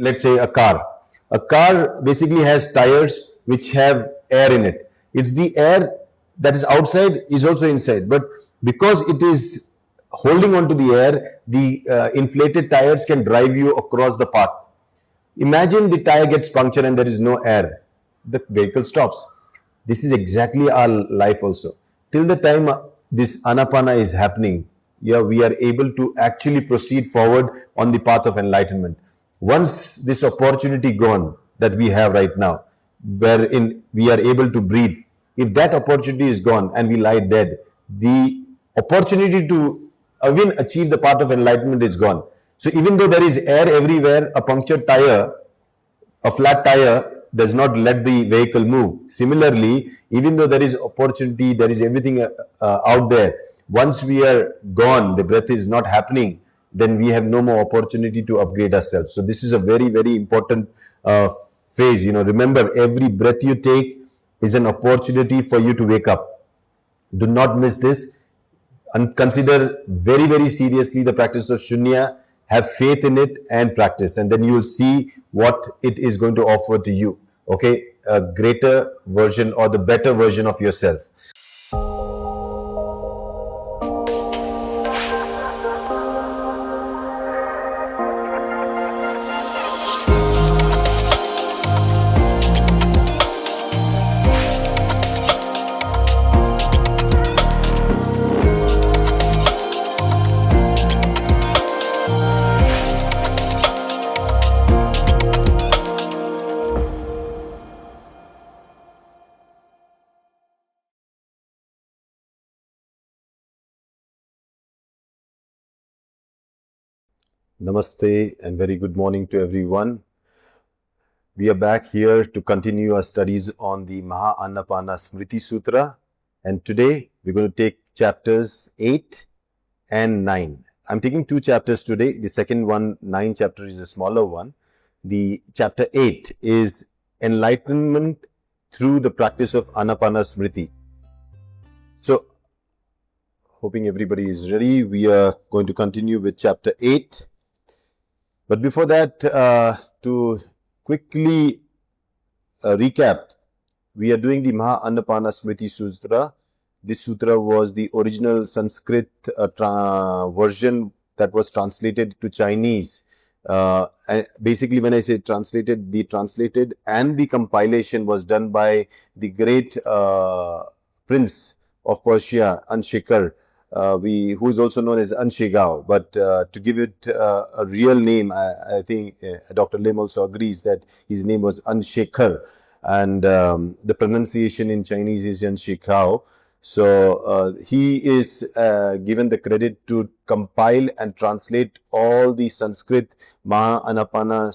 let's say a car. A car basically has tires which have air in it. It's the air that is outside is also inside, but because it is holding on to the air, the inflated tires can drive you across the path. Imagine the tire gets punctured and there is no air. The vehicle stops. This is exactly our life also. Till the time this Anapana is happening, yeah, we are able to actually proceed forward on the path of enlightenment. Once this opportunity gone that we have right now, wherein we are able to breathe, if that opportunity is gone and we lie dead, the opportunity to even achieve the path of enlightenment is gone. So even though there is air everywhere, a punctured tire, a flat tire does not let the vehicle move. Similarly, even though there is opportunity, there is everything out there, once we are gone, the breath is not happening, then we have no more opportunity to upgrade ourselves. So this is a very, very important phase. Remember, every breath you take is an opportunity for you to wake up. Do not miss this, and consider very, very seriously the practice of Sunya. Have faith in it and practice, and then you will see what it is going to offer to you. Okay, a greater version or the better version of yourself. Namaste and very good morning to everyone. We are back here to continue our studies on the Maha Anapana Smriti Sutra, and today we're going to take chapters 8 and 9. I'm taking two chapters today. The second one, 9 chapter, is a smaller one. The chapter 8 is enlightenment through the practice of Anapana Smriti. So, hoping everybody is ready, we are going to continue with chapter 8. But before that, to quickly recap, we are doing the Maha Anapana Smriti Sutra. This sutra was the original Sanskrit version that was translated to Chinese. And basically, when I say translated, the translated and the compilation was done by the great prince of Persia, Anshekar, who is also known as Anshegao, but to give it a real name, I think Dr. Lim also agrees that his name was Anshekar, and the pronunciation in Chinese is Anshekao. So he is given the credit to compile and translate all the Sanskrit Maha Anapana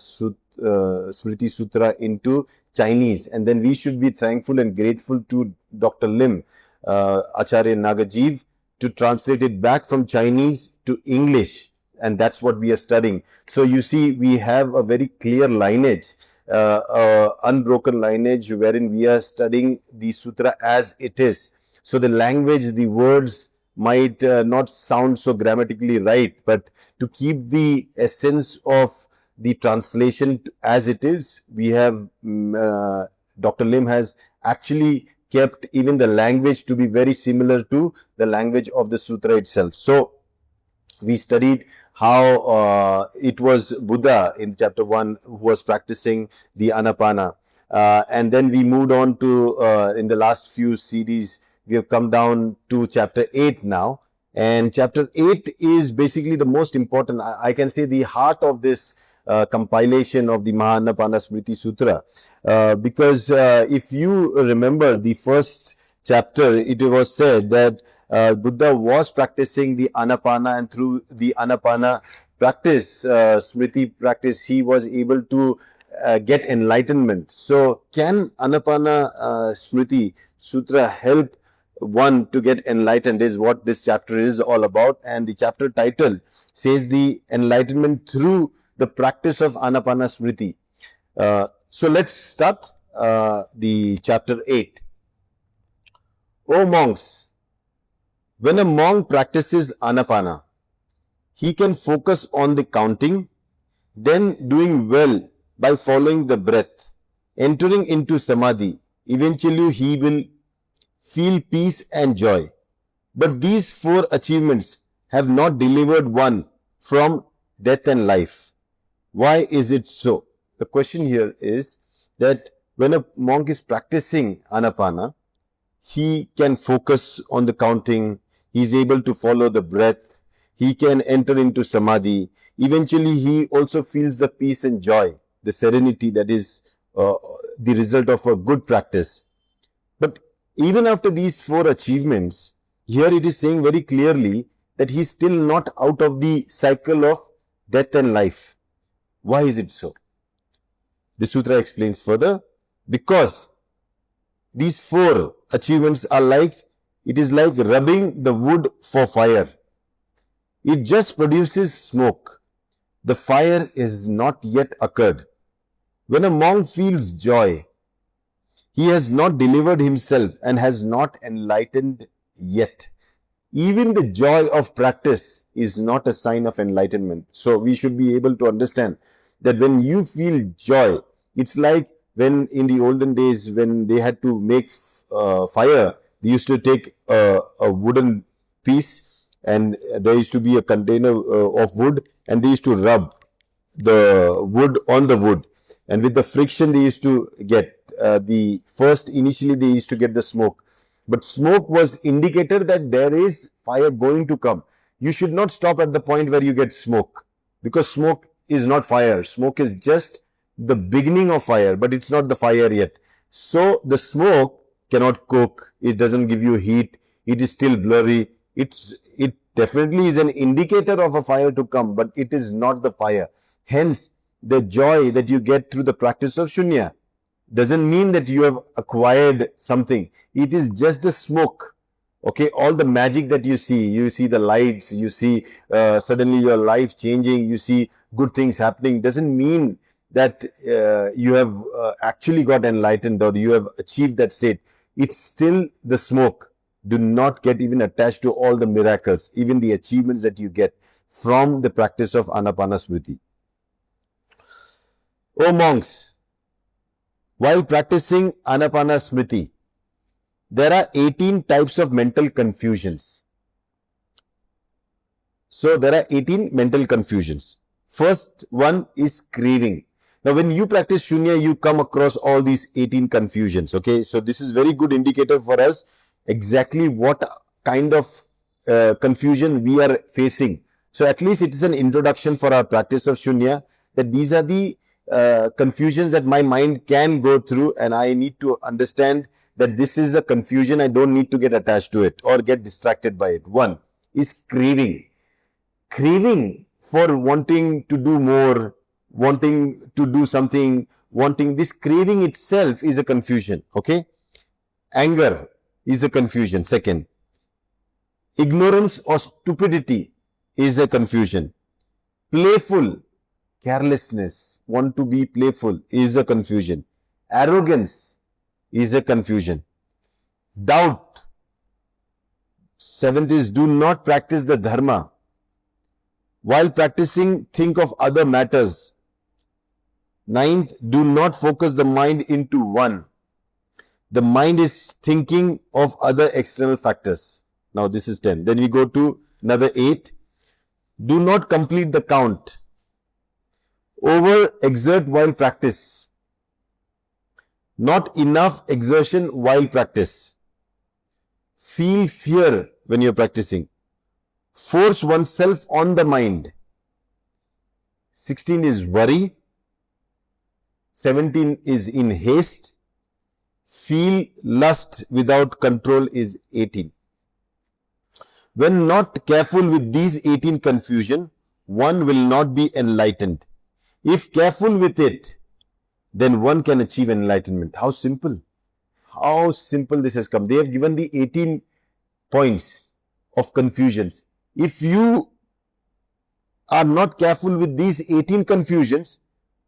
Smriti Sutra into Chinese, and then we should be thankful and grateful to Dr. Lim, Acharya Nagajiv, to translate it back from Chinese to English, and that's what we are studying. So you see, we have a very clear lineage, unbroken lineage, wherein we are studying the sutra as it is. So the language, the words might not sound so grammatically right, but to keep the essence of the translation as it is, we have Dr. Lim has actually kept even the language to be very similar to the language of the sutra itself. So we studied how it was Buddha in chapter 1 who was practicing the Anapana, and then we moved on to in the last few series we have come down to chapter 8 now, and chapter 8 is basically the most important, I can say, the heart of this compilation of the Maha Anapana Smriti Sutra, because if you remember the first chapter, it was said that Buddha was practicing the Anapana, and through the Anapana practice, Smriti practice, he was able to get enlightenment. So can Anapana Smriti Sutra help one to get enlightened, is what this chapter is all about, and the chapter title says the enlightenment through the practice of Anapana Smriti. So let's start the chapter 8. O monks, when a monk practices Anapana, he can focus on the counting, then doing well by following the breath, entering into samadhi. Eventually, he will feel peace and joy. But these four achievements have not delivered one from death and life. Why is it so? The question here is that when a monk is practicing Anapana, he can focus on the counting, he is able to follow the breath, he can enter into samadhi. Eventually, he also feels the peace and joy, the serenity that is the result of a good practice. But even after these four achievements, here it is saying very clearly that he is still not out of the cycle of death and life. Why is it so? The sutra explains further, because these four achievements are it is like rubbing the wood for fire. It just produces smoke. The fire is not yet occurred. When a monk feels joy, he has not delivered himself and has not enlightened yet. Even the joy of practice is not a sign of enlightenment. So we should be able to understand that when you feel joy, it's like when in the olden days when they had to make fire, they used to take a wooden piece and there used to be a container of wood and they used to rub the wood on the wood, and with the friction they used to get initially they used to get the smoke, but smoke was indicator that there is fire going to come. You should not stop at the point where you get smoke, because smoke is not fire. Smoke is just the beginning of fire, but it's not the fire yet. So the smoke cannot cook, it doesn't give you heat, it is still blurry. It definitely is an indicator of a fire to come, but it is not the fire. Hence, the joy that you get through the practice of Sunya doesn't mean that you have acquired something. It is just the smoke. Okay, all the magic that you see the lights, you see suddenly your life changing, you see good things happening, doesn't mean that you have actually got enlightened or you have achieved that state. It's still the smoke. Do not get even attached to all the miracles, even the achievements that you get from the practice of Anapana Smriti. O monks, while practicing Anapana Smriti, there are 18 types of mental confusions. So there are 18 mental confusions. First one is craving. Now when you practice Shunya, you come across all these 18 confusions. Okay, so this is very good indicator for us exactly what kind of confusion we are facing. So at least it is an introduction for our practice of Shunya, that these are the confusions that my mind can go through, and I need to understand that this is a confusion. I don't need to get attached to it or get distracted by it. One is craving. Craving for wanting to do more, wanting to do something, this craving itself is a confusion. Okay. Anger is a confusion. Second, ignorance or stupidity is a confusion. Playful, carelessness, want to be playful is a confusion. Arrogance is a confusion. Doubt. Seventh is do not practice the dharma. While practicing, think of other matters. Ninth, do not focus the mind into one. The mind is thinking of other external factors. Now this is 10. Then we go to another 8. Do not complete the count. Over exert while practice. Not enough exertion while practice. Feel fear when you're practicing. Force oneself on the mind. 16 is worry. 17 is in haste. Feel lust without control is 18. When not careful with these 18 confusion, one will not be enlightened. If careful with it, then one can achieve enlightenment. How simple. How simple this has come. They have given the 18 points of confusions. If you are not careful with these 18 confusions,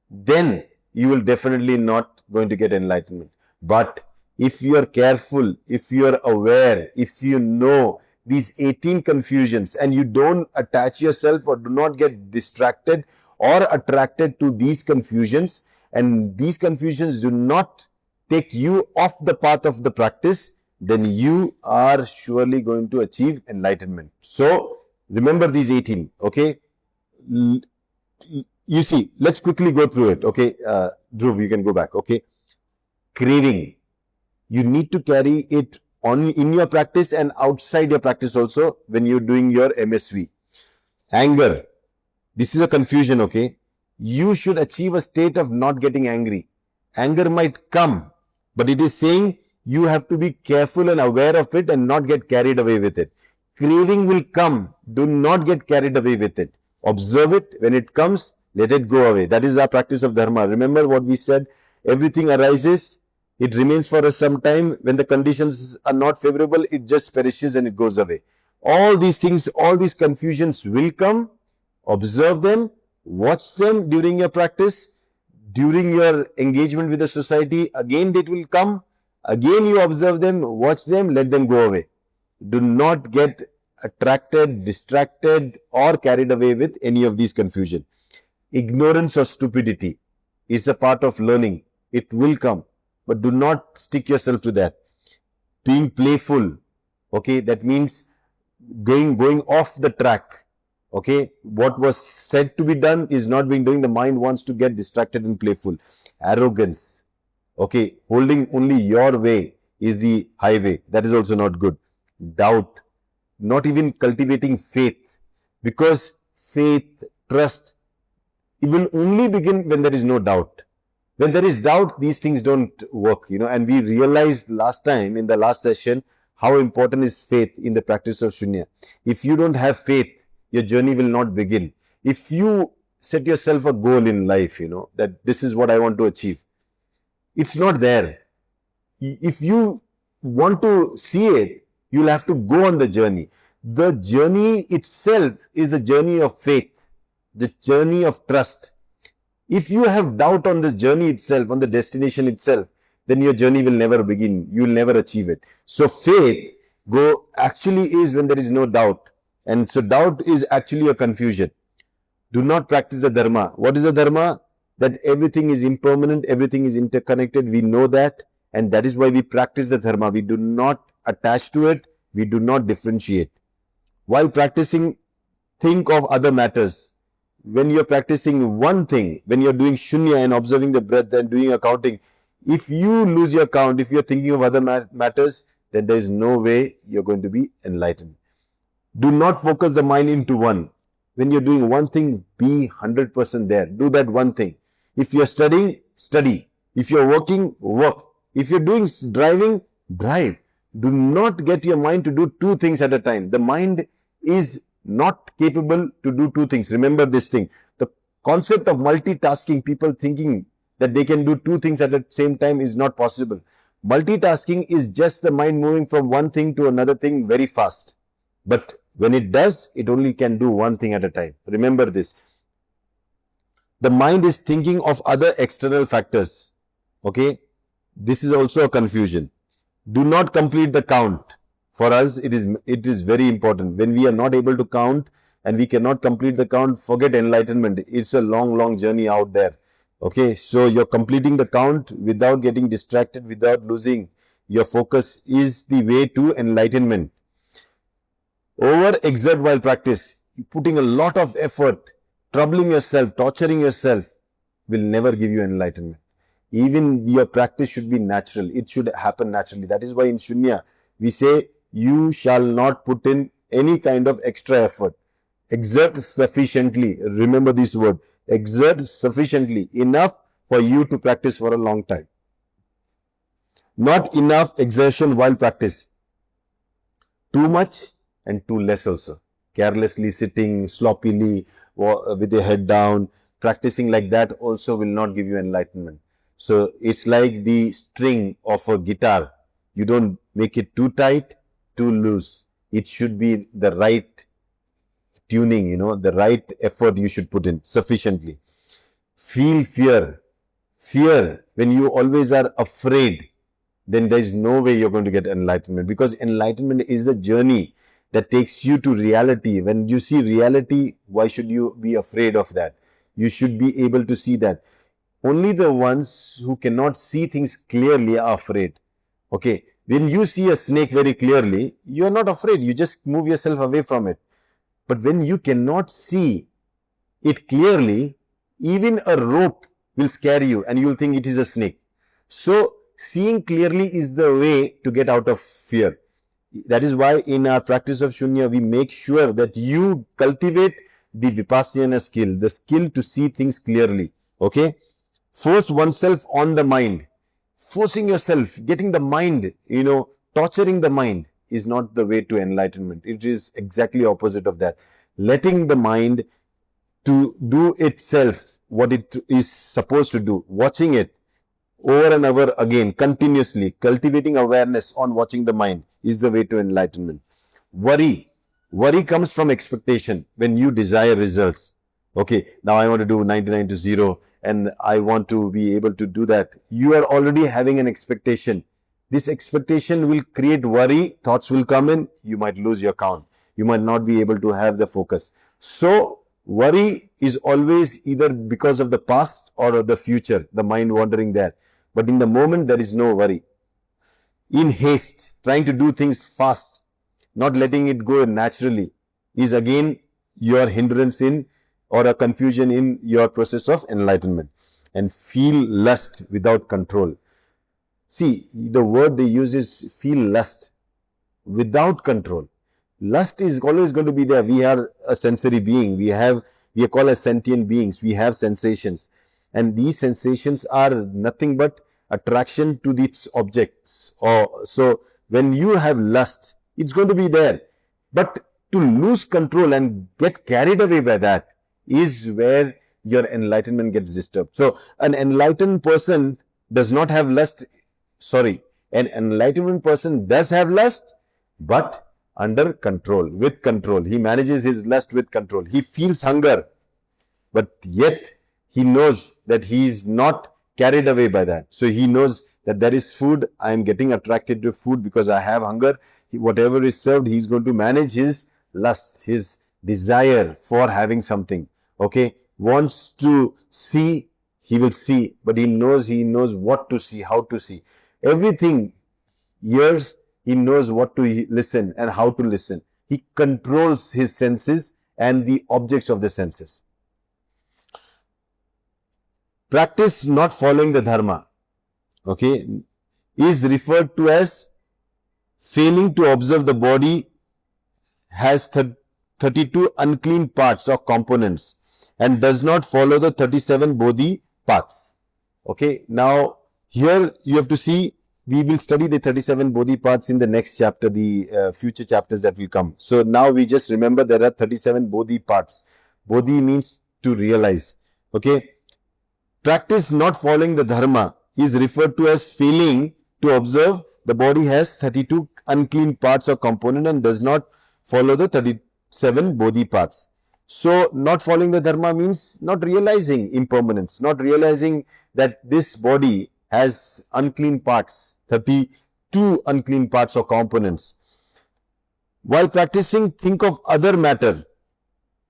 then you will definitely not going to get enlightenment. But if you are careful, if you are aware, if you know these 18 confusions and you don't attach yourself or do not get distracted or attracted to these confusions, and these confusions do not take you off the path of the practice, then you are surely going to achieve enlightenment. So remember these 18, okay? You see, let's quickly go through it, okay? Dhruv, you can go back, okay? Craving. You need to carry it on in your practice and outside your practice also when you're doing your MSV. Anger. This is a confusion, okay? You should achieve a state of not getting angry. Anger might come, but it is saying you have to be careful and aware of it and not get carried away with it. Craving will come. Do not get carried away with it. Observe it. When it comes, let it go away. That is our practice of dharma. Remember what we said? Everything arises. It remains for us some time. When the conditions are not favorable, it just perishes and it goes away. All these things, all these confusions will come. Observe them. Watch them during your practice. During your engagement with the society, again it will come. Again you observe them, watch them, let them go away. Do not get attracted, distracted or carried away with any of these confusion. Ignorance or stupidity is a part of learning. It will come, but do not stick yourself to that. Being playful, okay, that means going off the track. Okay, what was said to be done is not being done. The mind wants to get distracted and playful. Arrogance, okay, holding only your way is the highway. That is also not good. Doubt, not even cultivating faith, because faith, trust, it will only begin when there is no doubt. When there is doubt, these things don't work, you know, and we realized last time in the last session how important is faith in the practice of Sunya. If you don't have faith, your journey will not begin. If you set yourself a goal in life, you know, that this is what I want to achieve, it's not there. If you want to see it, you'll have to go on the journey. The journey itself is the journey of faith, the journey of trust. If you have doubt on this journey itself, on the destination itself, then your journey will never begin. You will never achieve it. So faith actually is when there is no doubt. And so doubt is actually a confusion. Do not practice the dharma. What is the dharma? That everything is impermanent, everything is interconnected. We know that, and that is why we practice the dharma. We do not attach to it. We do not differentiate. While practicing, think of other matters. When you're practicing one thing, when you're doing shunya and observing the breath and doing accounting, if you lose your count, if you're thinking of other matters, then there is no way you're going to be enlightened. Do not focus the mind into one. When you're doing one thing, be 100% there. Do that one thing. If you're studying, study. If you're working, work. If you're doing driving, drive. Do not get your mind to do two things at a time. The mind is not capable to do two things. Remember this thing. The concept of multitasking, people thinking that they can do two things at the same time is not possible. Multitasking is just the mind moving from one thing to another thing very fast. But when it does, it only can do one thing at a time. Remember this. The mind is thinking of other external factors. Okay? This is also a confusion. Do not complete the count. For us, it is very important. When we are not able to count and we cannot complete the count, forget enlightenment. It's a long journey out there. Okay? So you're completing the count without getting distracted, without losing your focus is the way to enlightenment. Over-exert while practice, putting a lot of effort, troubling yourself, torturing yourself will never give you enlightenment. Even your practice should be natural. It should happen naturally. That is why in Sunya, we say, you shall not put in any kind of extra effort. Exert sufficiently. Remember this word. Exert sufficiently. Enough for you to practice for a long time. Not enough exertion while practice. Too much and too less also. Carelessly sitting, sloppily, with your head down, practicing like that also will not give you enlightenment. So it's like the string of a guitar. You don't make it too tight, too loose. It should be the right tuning, you know, the right effort you should put in sufficiently. Feel fear. Fear, when you always are afraid, then there is no way you're going to get enlightenment, because enlightenment is the journey that takes you to reality. When you see reality, why should you be afraid of that? You should be able to see that. Only the ones who cannot see things clearly are afraid. Okay, when you see a snake very clearly, you are not afraid. You just move yourself away from it. But when you cannot see it clearly, even a rope will scare you and you will think it is a snake. So, seeing clearly is the way to get out of fear. That is why in our practice of Sunya, we make sure that you cultivate the Vipassana skill, the skill to see things clearly. Okay? Force oneself on the mind. Forcing yourself, getting the mind, torturing the mind is not the way to enlightenment. It is exactly opposite of that. Letting the mind to do itself what it is supposed to do, watching it over and over again, continuously, cultivating awareness on watching the mind is the way to enlightenment. Worry comes from expectation when you desire results. Okay, now I want to do 99 to 0 and I want to be able to do that. You are already having an expectation. This expectation will create worry, thoughts will come in, you might lose your count. You might not be able to have the focus. So, worry is always either because of the past or of the future, the mind wandering there. But in the moment, there is no worry. In haste, trying to do things fast, not letting it go naturally, is again your hindrance in or a confusion in your process of enlightenment. And feel lust without control. See, the word they use is feel lust without control. Lust is always going to be there. We are a sensory being. We are called as sentient beings. We have sensations. And these sensations are nothing but attraction to these objects. So, when you have lust, it's going to be there. But to lose control and get carried away by that is where your enlightenment gets disturbed. So, an enlightened person does not have lust. Sorry, an enlightened person does have lust, but under control, with control. He manages his lust with control. He feels hunger, but yet he knows that he is not carried away by that. So he knows that there is food. I am getting attracted to food because I have hunger. Whatever is served, he is going to manage his lust, his desire for having something. Okay, wants to see, he will see, but he knows what to see, how to see. Everything, ears, he knows what to listen and how to listen. He controls his senses and the objects of the senses. Practice not following the dharma, okay, is referred to as failing to observe the body has 32 unclean parts or components and does not follow the 37 bodhi paths. Okay, now here you have to see, we will study the 37 bodhi paths in the next chapter, the future chapters that will come. So now we just remember there are 37 bodhi paths. Bodhi means to realize. Okay, practice not following the dharma is referred to as failing to observe the body has 32 unclean parts or component and does not follow the 37 bodhi paths. So, not following the dharma means not realizing impermanence, not realizing that this body has unclean parts, 32 unclean parts or components. While practicing, think of other matter.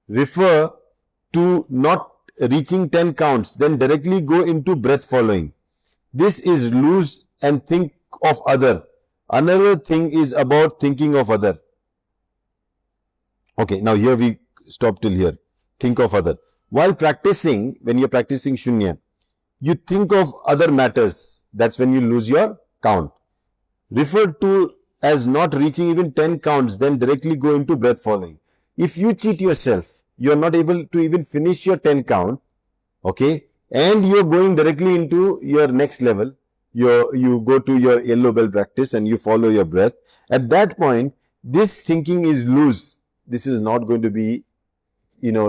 Refer to not reaching 10 counts, then directly go into breath following. This is loose and think of other. Another thing is about thinking of other. Okay, now here we stop till here. Think of other. While practicing, when you're practicing Sunya, you think of other matters. That's when you lose your count. Referred to as not reaching even 10 counts, then directly go into breath following. If you cheat yourself, you're not able to even finish your 10 count, okay, and you're going directly into your next level, you go to your yellow belt practice and you follow your breath. At that point, this thinking is loose. This is not going to be,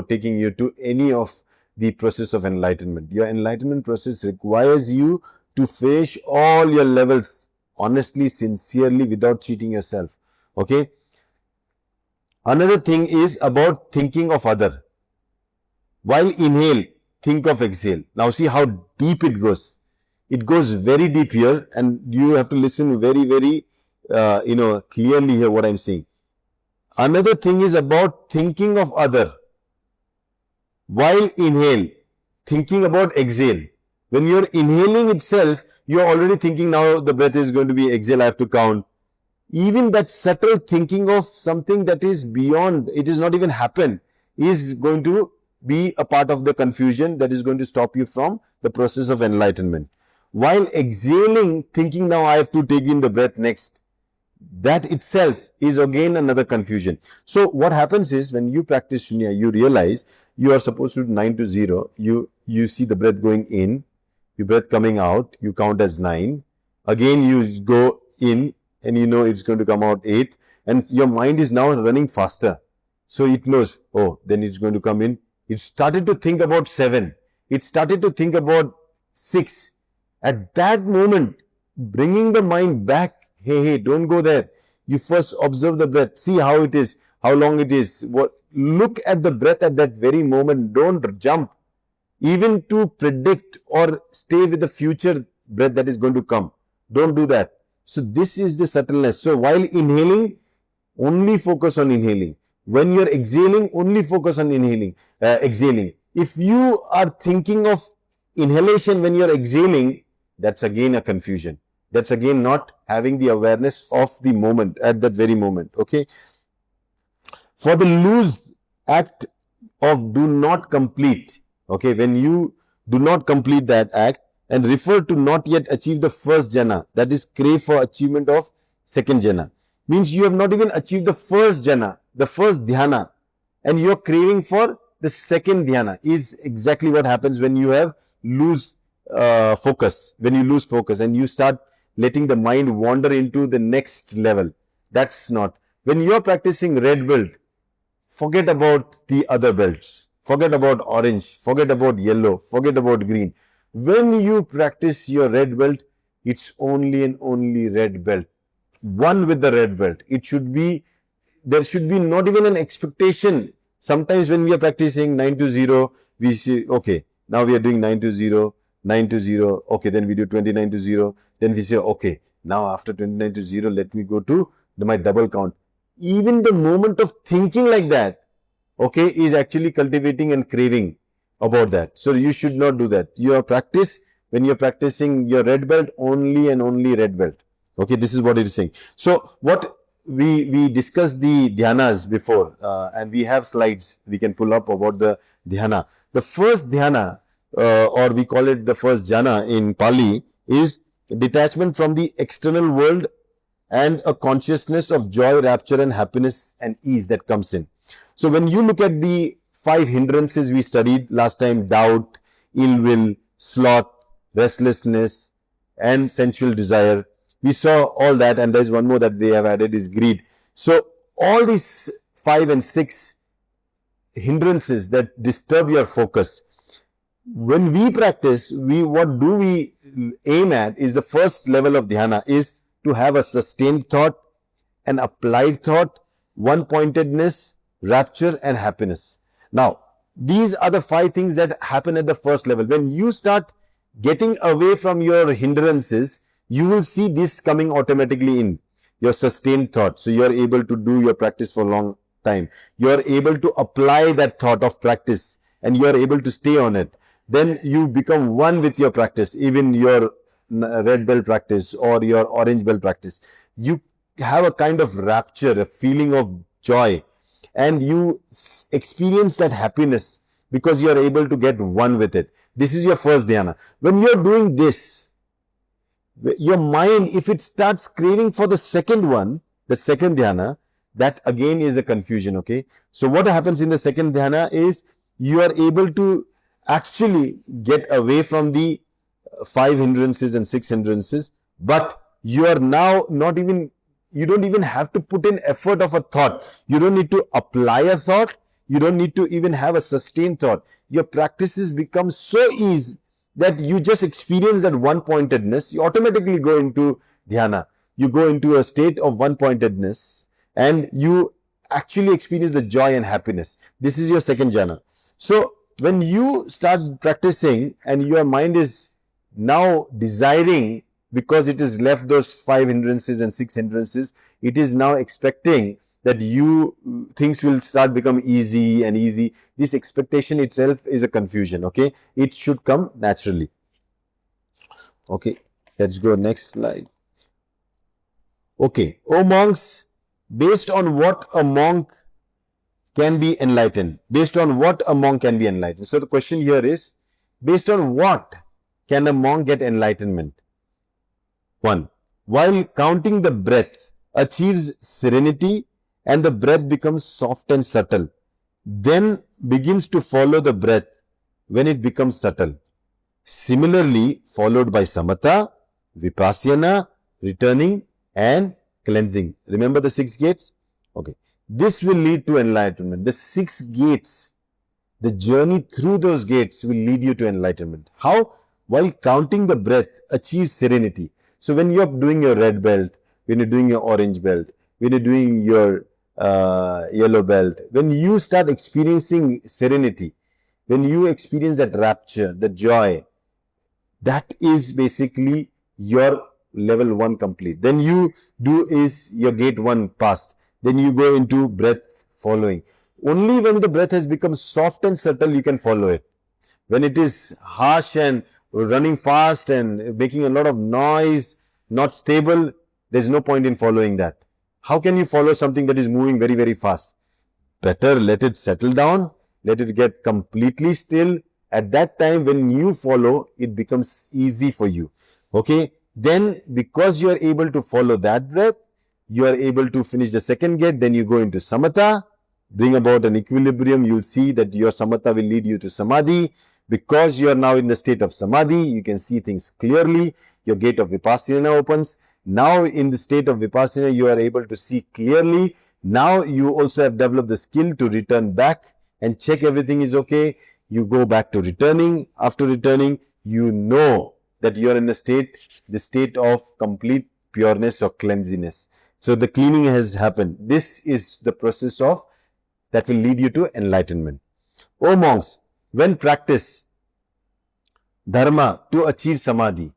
taking you to any of the process of enlightenment. Your enlightenment process requires you to finish all your levels honestly, sincerely, without cheating yourself. Okay. Another thing is about thinking of other. While inhale, think of exhale. Now see how deep it goes. It goes very deep here, and you have to listen very, very, clearly here what I'm saying. Another thing is about thinking of other. While inhale, thinking about exhale. When you're inhaling itself, you're already thinking now the breath is going to be exhale, I have to count. Even that subtle thinking of something that is beyond, it is not even happened, is going to be a part of the confusion that is going to stop you from the process of enlightenment. While exhaling, thinking now I have to take in the breath next, that itself is again another confusion. So what happens is, when you practice Sunya, you realize you are supposed to do 9 to 0. You see the breath going in, your breath coming out, you count as 9. Again you go in and you know it's going to come out 8, and your mind is now running faster. So it knows, oh, then it's going to come in. It started to think about 7. It started to think about 6. At that moment, bringing the mind back, hey, don't go there. You first observe the breath, see how it is, how long it is. Look at the breath at that very moment. Don't jump, even to predict or stay with the future breath that is going to come. Don't do that. So this is the subtleness. So while inhaling, only focus on inhaling. When you're exhaling, only focus on exhaling. If you are thinking of inhalation when you're exhaling, that's again a confusion. That's again not having the awareness of the moment at that very moment. Okay. For the loose act of do not complete, okay, when you do not complete that act and refer to not yet achieve the first jhana, that is crave for achievement of second jhana, means you have not even achieved the first jhana, the first dhyana, and you are craving for the second dhyana, is exactly what happens when you have lose focus. When you lose focus and you start letting the mind wander into the next level. That's not. When you are practicing red belt, forget about the other belts. Forget about orange. Forget about yellow. Forget about green. When you practice your red belt, it's only and only red belt. One with the red belt. It should be, there should be not even an expectation. Sometimes when we are practicing 9 to 0, we say, okay, now we are doing 9 to 0. 9 to 0, okay, then we do 29 to 0, then we say, okay, now after 29 to 0, let me go to my double count. Even the moment of thinking like that, okay, is actually cultivating and craving about that. So you should not do that. Your practice, when you're practicing your red belt, only and only red belt. Okay, this is what it is saying. So what we discussed the dhyanas before, and we have slides we can pull up about the dhyana. The first dhyana, or we call it the first jhana in Pali, is detachment from the external world and a consciousness of joy, rapture and happiness and ease that comes in. So when you look at the 5 hindrances we studied last time, doubt, ill will, sloth, restlessness and sensual desire, we saw all that, and there is one more that they have added, is greed. So all these 5 and 6 hindrances that disturb your focus, when we practice, what do we aim at is the first level of dhyana is to have a sustained thought, an applied thought, one-pointedness, rapture and happiness. Now, these are the 5 things that happen at the first level. When you start getting away from your hindrances, you will see this coming automatically in your sustained thought. So you are able to do your practice for a long time. You are able to apply that thought of practice and you are able to stay on it. Then you become one with your practice, even your red belt practice or your orange belt practice. You have a kind of rapture, a feeling of joy, and you experience that happiness because you are able to get one with it. This is your first dhyana. When you are doing this, your mind, if it starts craving for the second one, the second dhyana, that again is a confusion, okay? So what happens in the second dhyana is you are able to actually get away from the 5 hindrances and 6 hindrances, but you are now not even, you don't even have to put in effort of a thought. You don't need to apply a thought. You don't need to even have a sustained thought. Your practices become so easy that you just experience that one-pointedness. You automatically go into dhyana. You go into a state of one-pointedness and you actually experience the joy and happiness. This is your second jhana. So when you start practicing and your mind is now desiring, because it has left those 5 hindrances and 6 hindrances, it is now expecting that things will start become easy and easy. This expectation itself is a confusion. Okay, it should come naturally. Okay, let's go next slide. Okay, O monks, based on what a monk can be enlightened? Based on what a monk can be enlightened? So the question here is, based on what can a monk get enlightenment? 1. While counting the breath achieves serenity and the breath becomes soft and subtle, then begins to follow the breath when it becomes subtle. Similarly, followed by samatha, vipassana, returning and cleansing. Remember the 6 gates? Okay. This will lead to enlightenment. The 6 gates, the journey through those gates will lead you to enlightenment. How? While counting the breath achieves serenity. So when you're doing your red belt, when you're doing your orange belt, when you're doing your yellow belt, when you start experiencing serenity, when you experience that rapture, the joy, that is basically your level 1 complete. Then you do is your gate 1 passed. Then you go into breath following. Only when the breath has become soft and subtle, you can follow it. When it is harsh and running fast and making a lot of noise, not stable, there's no point in following that. How can you follow something that is moving very, very fast? Better let it settle down, let it get completely still. At that time, when you follow, it becomes easy for you. Okay? Then, because you are able to follow that breath, you are able to finish the 2nd gate. Then you go into samatha, bring about an equilibrium. You'll see that your samatha will lead you to samadhi. Because you are now in the state of samadhi, you can see things clearly. Your gate of vipassana opens. Now, in the state of vipassana, you are able to see clearly. Now, you also have developed the skill to return back and check everything is okay. You go back to returning. After returning, you know that you are in the state of complete pureness or cleansiness. So the cleaning has happened. This is the process that will lead you to enlightenment. O monks, when practice dharma to achieve samadhi,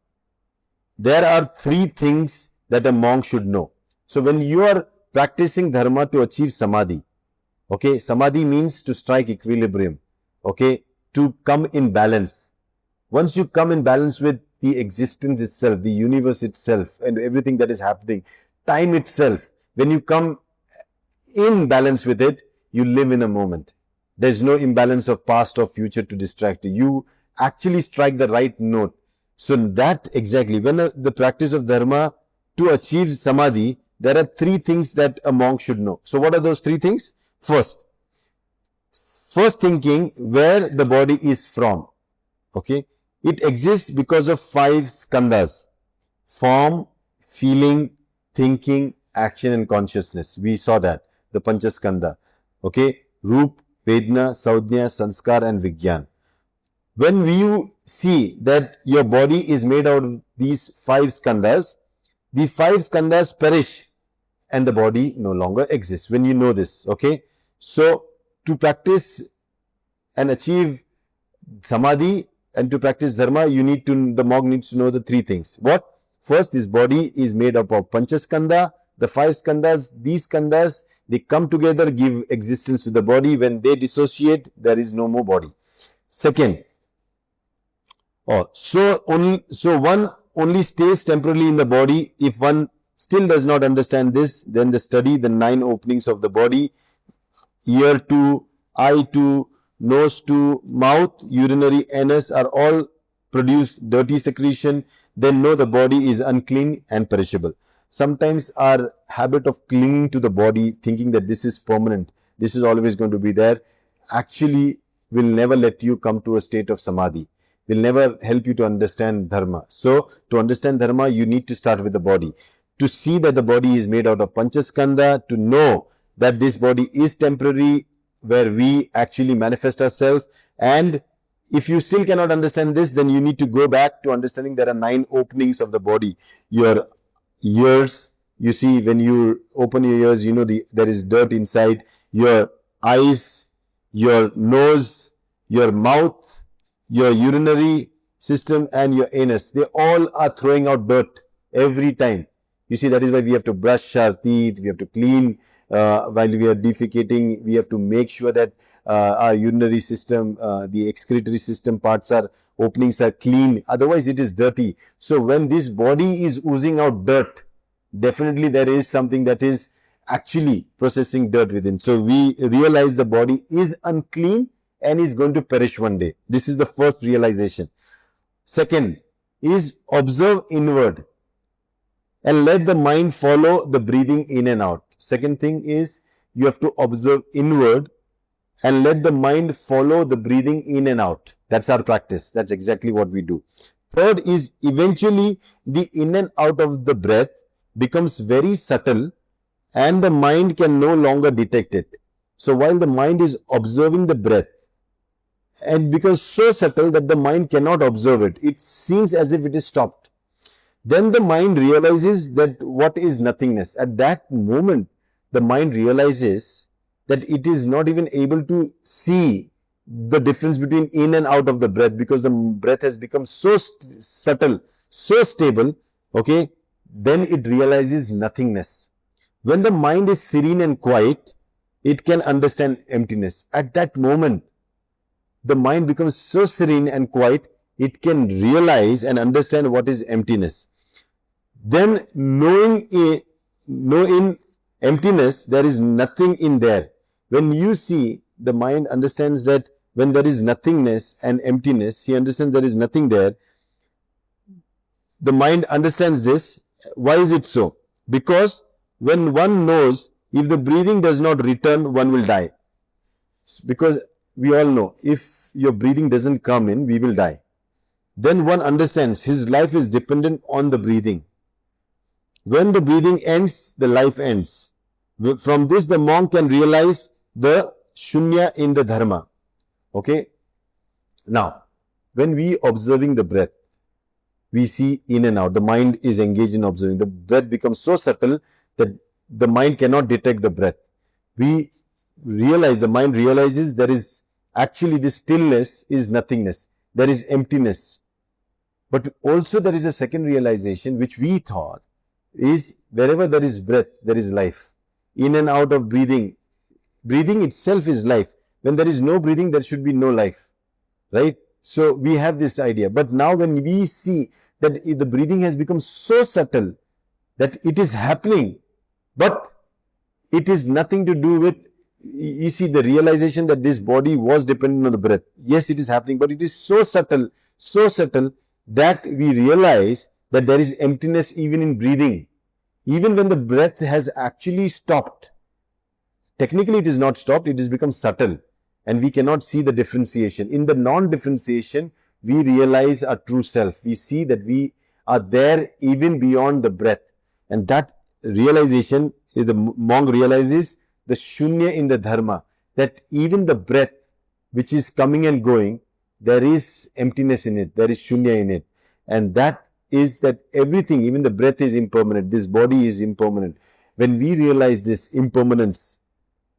there are 3 things that a monk should know. So when you are practicing dharma to achieve samadhi, okay, samadhi means to strike equilibrium, okay, to come in balance. Once you come in balance with the existence itself, the universe itself, and everything that is happening, time itself, when you come in balance with it, you live in a moment. There's no imbalance of past or future to distract you. You actually strike the right note. So that exactly, when the practice of dharma to achieve samadhi, there are 3 things that a monk should know. So what are those 3 things? First thinking where the body is from. Okay. It exists because of 5 skandhas: form, feeling, thinking, action and consciousness. We saw that, the Panchaskandha. Okay. Roop, Vedana, Saudhya, Sanskar and Vigyan. When you see that your body is made out of these 5 skandhas, the 5 skandhas perish and the body no longer exists. When you know this, okay. So, to practice and achieve samadhi and to practice dharma, the monk needs to know the 3 things. What? First, this body is made up of Panchaskandha. The 5 skandhas, these skandhas, they come together, give existence to the body. When they dissociate, there is no more body. Second, so one only stays temporarily in the body. If one still does not understand this, then the 9 openings of the body, ear to, eye to, nose to, mouth, urinary anus are all produce dirty secretion, then know the body is unclean and perishable. Sometimes our habit of clinging to the body, thinking that this is permanent, this is always going to be there, actually will never let you come to a state of samadhi, will never help you to understand dharma. So, to understand dharma, you need to start with the body. To see that the body is made out of Panchaskandha, to know that this body is temporary, where we actually manifest ourselves. And if you still cannot understand this, then you need to go back to understanding there are 9 openings of the body. Your ears, you see, when you open your ears, you know there is dirt inside. Your eyes, your nose, your mouth, your urinary system and your anus, they all are throwing out dirt every time. You see, that is why we have to brush our teeth, we have to clean while we are defecating, we have to make sure that our urinary system, the excretory system parts are, openings are clean, otherwise it is dirty. So when this body is oozing out dirt, definitely there is something that is actually processing dirt within. So we realize the body is unclean and is going to perish one day. This is the first realization. Second is observe inward and let the mind follow the breathing in and out. Second thing is you have to observe inward and let the mind follow the breathing in and out. That's our practice. That's exactly what we do. Third is eventually the in and out of the breath becomes very subtle and the mind can no longer detect it. So while the mind is observing the breath, and becomes so subtle that the mind cannot observe it, it seems as if it is stopped. Then the mind realizes that what is nothingness. At that moment, the mind realizes that it is not even able to see the difference between in and out of the breath, because the breath has become so subtle, so stable, okay, then it realizes nothingness. When the mind is serene and quiet, it can understand emptiness. At that moment, the mind becomes so serene and quiet, it can realize and understand what is emptiness. Then knowing in emptiness, there is nothing in there. When you see, the mind understands that when there is nothingness and emptiness, he understands there is nothing there. The mind understands this. Why is it so? Because when one knows, if the breathing does not return, one will die. Because we all know, if your breathing doesn't come in, we will die. Then one understands his life is dependent on the breathing. When the breathing ends, the life ends. From this, the monk can realize the Sunya in the Dharma. Okay? Now, when we observing the breath, we see in and out. The mind is engaged in observing. The breath becomes so subtle that the mind cannot detect the breath. We realize, the mind realizes there is actually this stillness is nothingness. There is emptiness. But also there is a second realization which we thought is wherever there is breath, there is life. In and out of breathing. Breathing itself is life. When there is no breathing, there should be no life. Right? So we have this idea. But now when we see that the breathing has become so subtle that it is happening, but it is nothing to do with, you see, the realization that this body was dependent on the breath. Yes, it is happening, but it is so subtle that we realize that there is emptiness even in breathing. Even when the breath has actually stopped. Technically it is not stopped, it has become subtle. And we cannot see the differentiation. In the non-differentiation, we realize our true self. We see that we are there even beyond the breath. And that realization, the monk realizes the Shunya in the Dharma, that even the breath which is coming and going, there is emptiness in it, there is Shunya in it. And that is that everything, even the breath is impermanent, this body is impermanent. When we realize this impermanence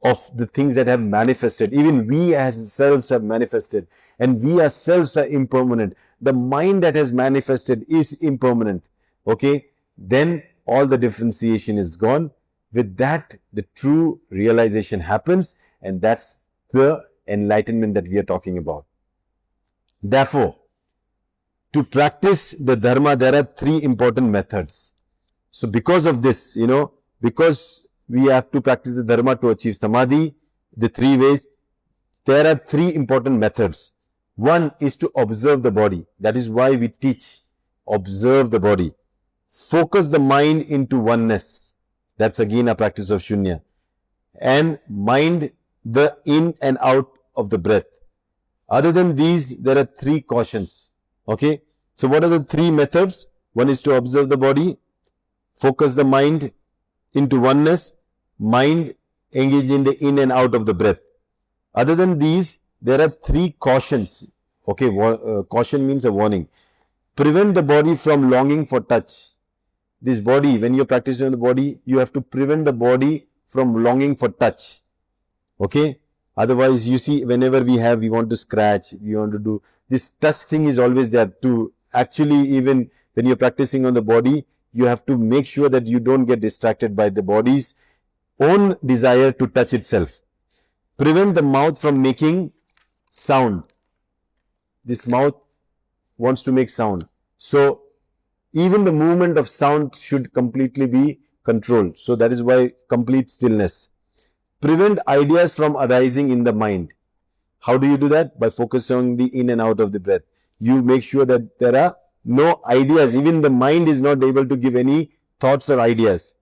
of the things that have manifested, even we as selves have manifested, and we ourselves are impermanent, the mind that has manifested is impermanent, okay, then all the differentiation is gone. With that, the true realization happens, and that's the enlightenment that we are talking about. Therefore, to practice the Dharma, there are three important methods. So because of this, because we have to practice the Dharma to achieve Samadhi, the three ways, there are three important methods. One is to observe the body. That is why we teach, observe the body. Focus the mind into oneness. That's again a practice of Shunya. And mind the in and out of the breath. Other than these, there are three cautions. Okay. So what are the three methods? One is to observe the body, focus the mind into oneness, mind engaged in the in and out of the breath. Other than these, there are three cautions. Okay. Caution means a warning. Prevent the body from longing for touch. This body, when you're practicing the body, you have to prevent the body from longing for touch. Okay. Otherwise, you see, whenever we want to scratch, we want to do, this touch thing is always there to actually, even when you're practicing on the body, you have to make sure that you don't get distracted by the bodies. own desire to touch itself. Prevent the mouth from making sound. This mouth wants to make sound. So, even the movement of sound should completely be controlled. So, that is why complete stillness. Prevent ideas from arising in the mind. How do you do that? By focusing on the in and out of the breath. You make sure that there are no ideas. Even the mind is not able to give any thoughts or ideas.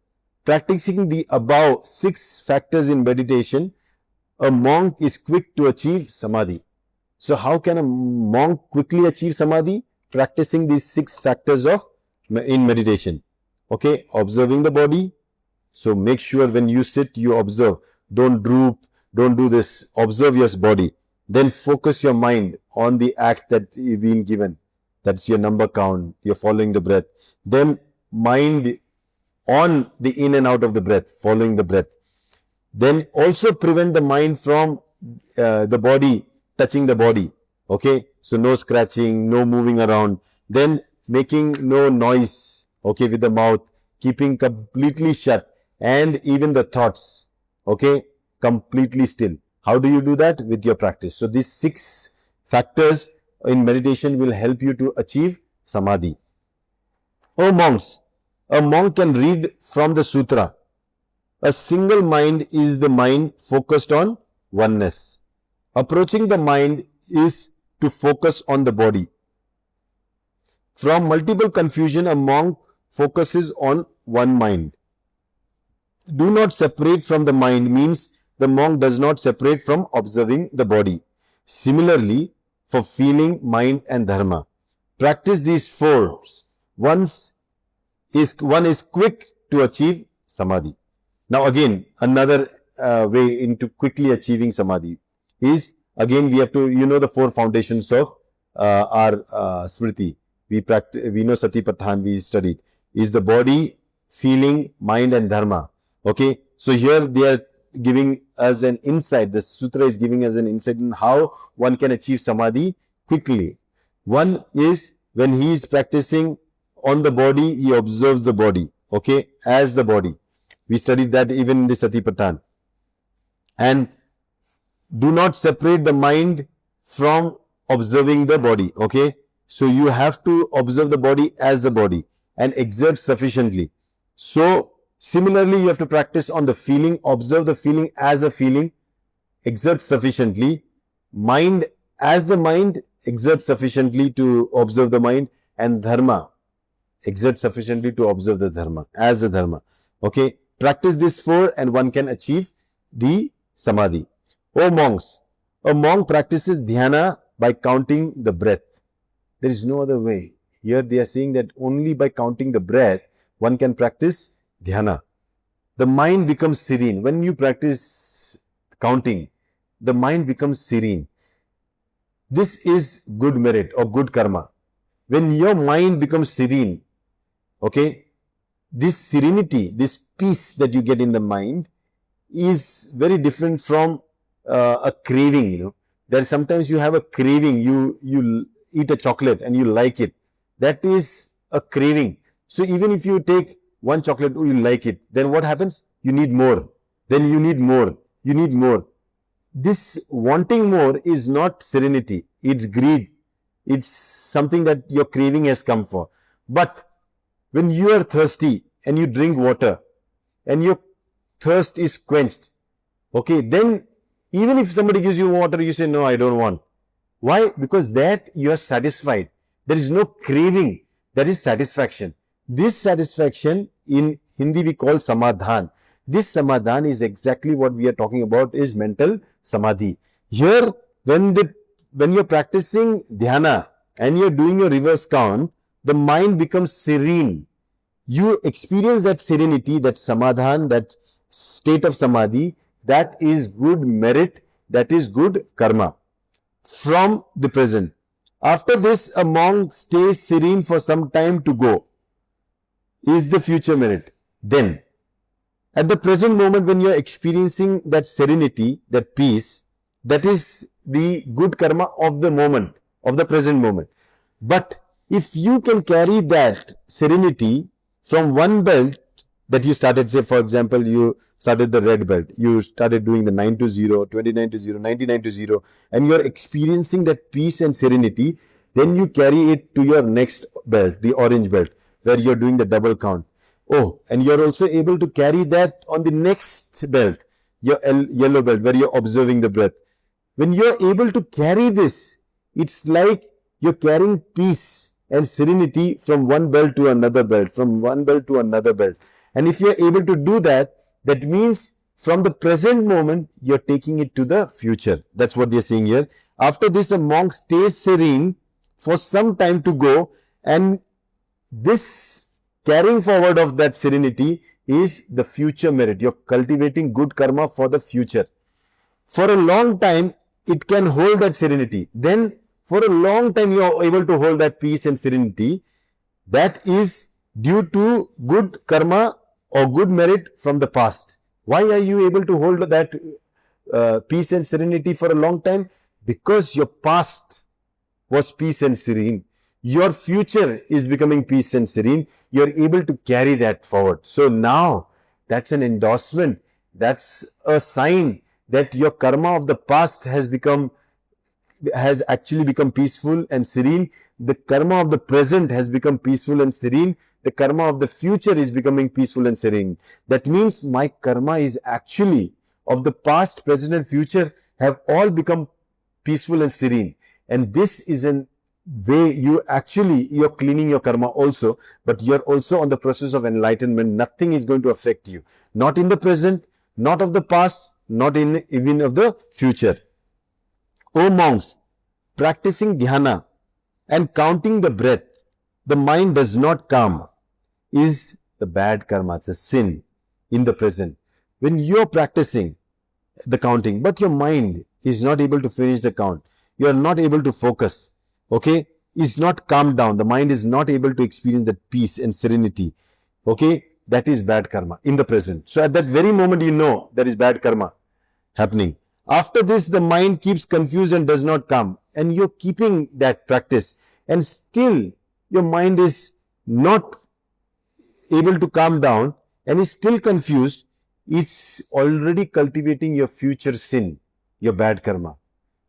Practicing the above 6 factors in meditation, a monk is quick to achieve samadhi. So how can a monk quickly achieve samadhi? Practicing these 6 factors in meditation. Okay, observing the body. So make sure when you sit, you observe. Don't droop, don't do this. Observe your body. Then focus your mind on the act that you've been given. That's your number count. You're following the breath. Then mind on the in and out of the breath, following the breath. Then also prevent the mind from the body, touching the body. Okay, so no scratching, no moving around. Then making no noise, okay, with the mouth, keeping completely shut, and even the thoughts, okay, completely still. How do you do that? With your practice. So these 6 factors in meditation will help you to achieve samadhi. Oh monks, a monk can read from the sutra. A single mind is the mind focused on oneness. Approaching the mind is to focus on the body. From multiple confusion, a monk focuses on one mind. Do not separate from the mind means the monk does not separate from observing the body. Similarly, for feeling, mind and dharma. Practice these 4. One is quick to achieve samadhi. Now again, another way into quickly achieving samadhi is, again we have to, the 4 foundations of our smriti. We know Satipatthana, we studied. Is the body, feeling, mind and dharma. Okay, so here they are giving us an insight. The sutra is giving us an insight in how one can achieve samadhi quickly. One is when he is practicing on the body, he observes the body, okay, as the body. We studied that even in the Satipatthana. And do not separate the mind from observing the body, okay. So you have to observe the body as the body and exert sufficiently. So similarly, you have to practice on the feeling, observe the feeling as a feeling, exert sufficiently. Mind as the mind, exert sufficiently to observe the mind, and dharma, exert sufficiently to observe the dharma, as the dharma. Okay, practice this 4 and one can achieve the samadhi. O monks, a monk practices dhyana by counting the breath. There is no other way. Here they are saying that only by counting the breath, one can practice dhyana. The mind becomes serene. When you practice counting, the mind becomes serene. This is good merit or good karma. When your mind becomes serene, okay, this serenity, this peace that you get in the mind is very different from a craving, That sometimes you have a craving, you eat a chocolate and you like it. That is a craving. So even if you take one chocolate, you like it, then what happens? You need more. Then you need more. You need more. This wanting more is not serenity. It's greed. It's something that your craving has come for. But when you are thirsty and you drink water and your thirst is quenched, okay, then even if somebody gives you water, you say, no, I don't want. Why? Because that you are satisfied. There is no craving. That is satisfaction. This satisfaction in Hindi we call samadhan. This samadhan is exactly what we are talking about, is mental samadhi. Here, when you're practicing dhyana and you're doing your reverse count, the mind becomes serene. You experience that serenity, that samadhan, that state of samadhi. That is good merit. That is good karma from the present. After this, a monk stays serene for some time to go. Is the future merit. Then, at the present moment when you are experiencing that serenity, that peace, that is the good karma of the moment, of the present moment. But if you can carry that serenity from one belt that you started, say for example, you started the red belt, you started doing the 9 to 0, 29 to 0, 99 to 0, and you're experiencing that peace and serenity. Then you carry it to your next belt, the orange belt, where you're doing the double count. Oh, and you're also able to carry that on the next belt, your yellow belt, where you're observing the breath. When you're able to carry this, it's like you're carrying peace and serenity from one belt to another belt, from one belt to another belt. And if you're able to do that, that means from the present moment, you're taking it to the future. That's what they're saying here. After this, a monk stays serene for some time to go, and this carrying forward of that serenity is the future merit. You're cultivating good karma for the future. For a long time, it can hold that serenity. Then, for a long time, you are able to hold that peace and serenity. That is due to good karma or good merit from the past. Why are you able to hold that peace and serenity for a long time? Because your past was peace and serene. Your future is becoming peace and serene. You're able to carry that forward. So now, that's an endorsement. That's a sign that your karma of the past has actually become peaceful and serene. The karma of the present has become peaceful and serene. The karma of the future is becoming peaceful and serene. That means my karma is actually of the past, present and future have all become peaceful and serene. And this is an way you're cleaning your karma also, but you're also on the process of enlightenment. Nothing is going to affect you. Not in the present, not of the past, not even of the future. O monks, practicing dhyana and counting the breath, the mind does not calm, is the bad karma, the sin in the present. When you're practicing the counting, but your mind is not able to finish the count, you are not able to focus, okay, is not calmed down, the mind is not able to experience that peace and serenity, okay, that is bad karma in the present. So at that very moment, you know there is bad karma happening. After this, the mind keeps confused and does not calm, and you're keeping that practice, and still your mind is not able to calm down and is still confused. It's already cultivating your future sin, your bad karma.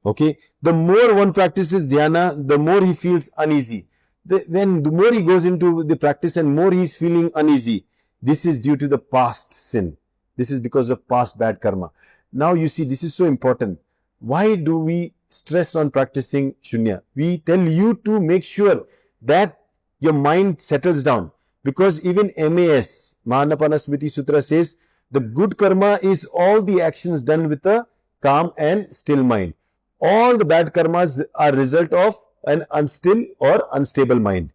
Okay, the more one practices dhyana, the more he feels uneasy. Then the more he goes into the practice and more he is feeling uneasy. This is due to the past sin. This is because of past bad karma. Now you see, this is so important. Why do we stress on practicing Sunya? We tell you to make sure that your mind settles down. Because even MAS, Maha Anapana Smriti Sutra says, the good karma is all the actions done with a calm and still mind. All the bad karmas are result of an unstill or unstable mind.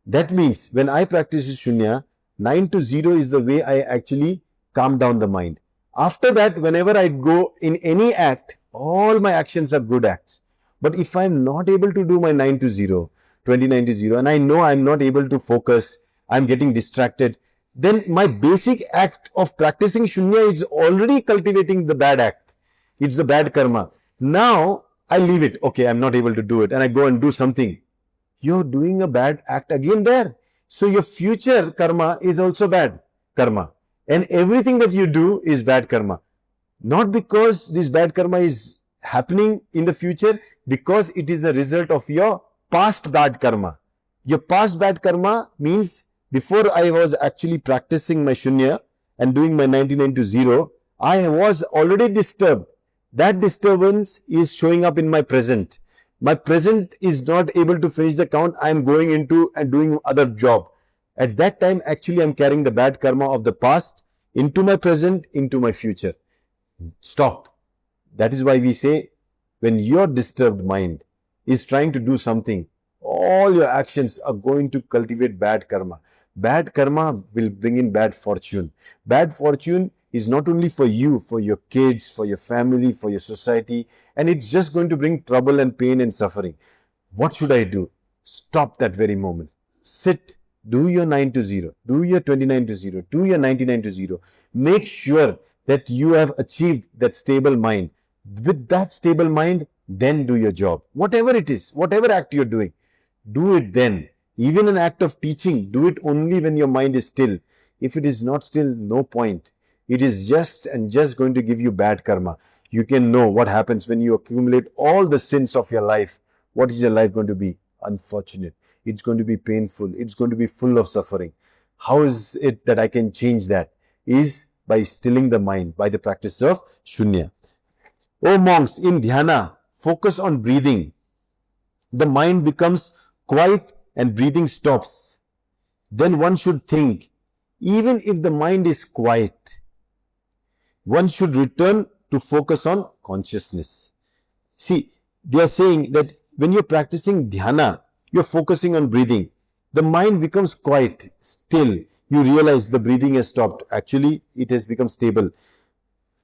That means when I practice Shunya, 9 to 0 is the way I actually calm down the mind. After that, whenever I go in any act, all my actions are good acts. But if I'm not able to do my 9 to 0, 29 to 0, and I know I'm not able to focus, I'm getting distracted, then my basic act of practicing Shunya is already cultivating the bad act. It's the bad karma. Now, I leave it. Okay, I'm not able to do it. And I go and do something. You're doing a bad act again there. So your future karma is also bad karma. And everything that you do is bad karma. Not because this bad karma is happening in the future, because it is a result of your past bad karma. Your past bad karma means before I was actually practicing my Shunya and doing my 99 to 0, I was already disturbed. That disturbance is showing up in my present. My present is not able to finish the count. I am going into and doing other job. At that time, actually, I am carrying the bad karma of the past into my present, into my future. Stop. That is why we say, when your disturbed mind is trying to do something, all your actions are going to cultivate bad karma. Bad karma will bring in bad fortune. Bad fortune is not only for you, for your kids, for your family, for your society, and it's just going to bring trouble and pain and suffering. What should I do? Stop that very moment. Sit, do your 9 to 0, do your 29 to 0, do your 99 to 0. Make sure that you have achieved that stable mind. With that stable mind, then do your job. Whatever it is, whatever act you're doing, do it then. Even an act of teaching, do it only when your mind is still. If it is not still, no point. It is just going to give you bad karma. You can know what happens when you accumulate all the sins of your life. What is your life going to be? Unfortunate. It's going to be painful. It's going to be full of suffering. How is it that I can change that? Is by stilling the mind, by the practice of Sunya. O monks, in dhyana, focus on breathing. The mind becomes quiet and breathing stops. Then one should think, even if the mind is quiet, one should return to focus on consciousness. See, they are saying that when you're practicing dhyana, you're focusing on breathing. The mind becomes quiet, still. You realize the breathing has stopped. Actually, it has become stable.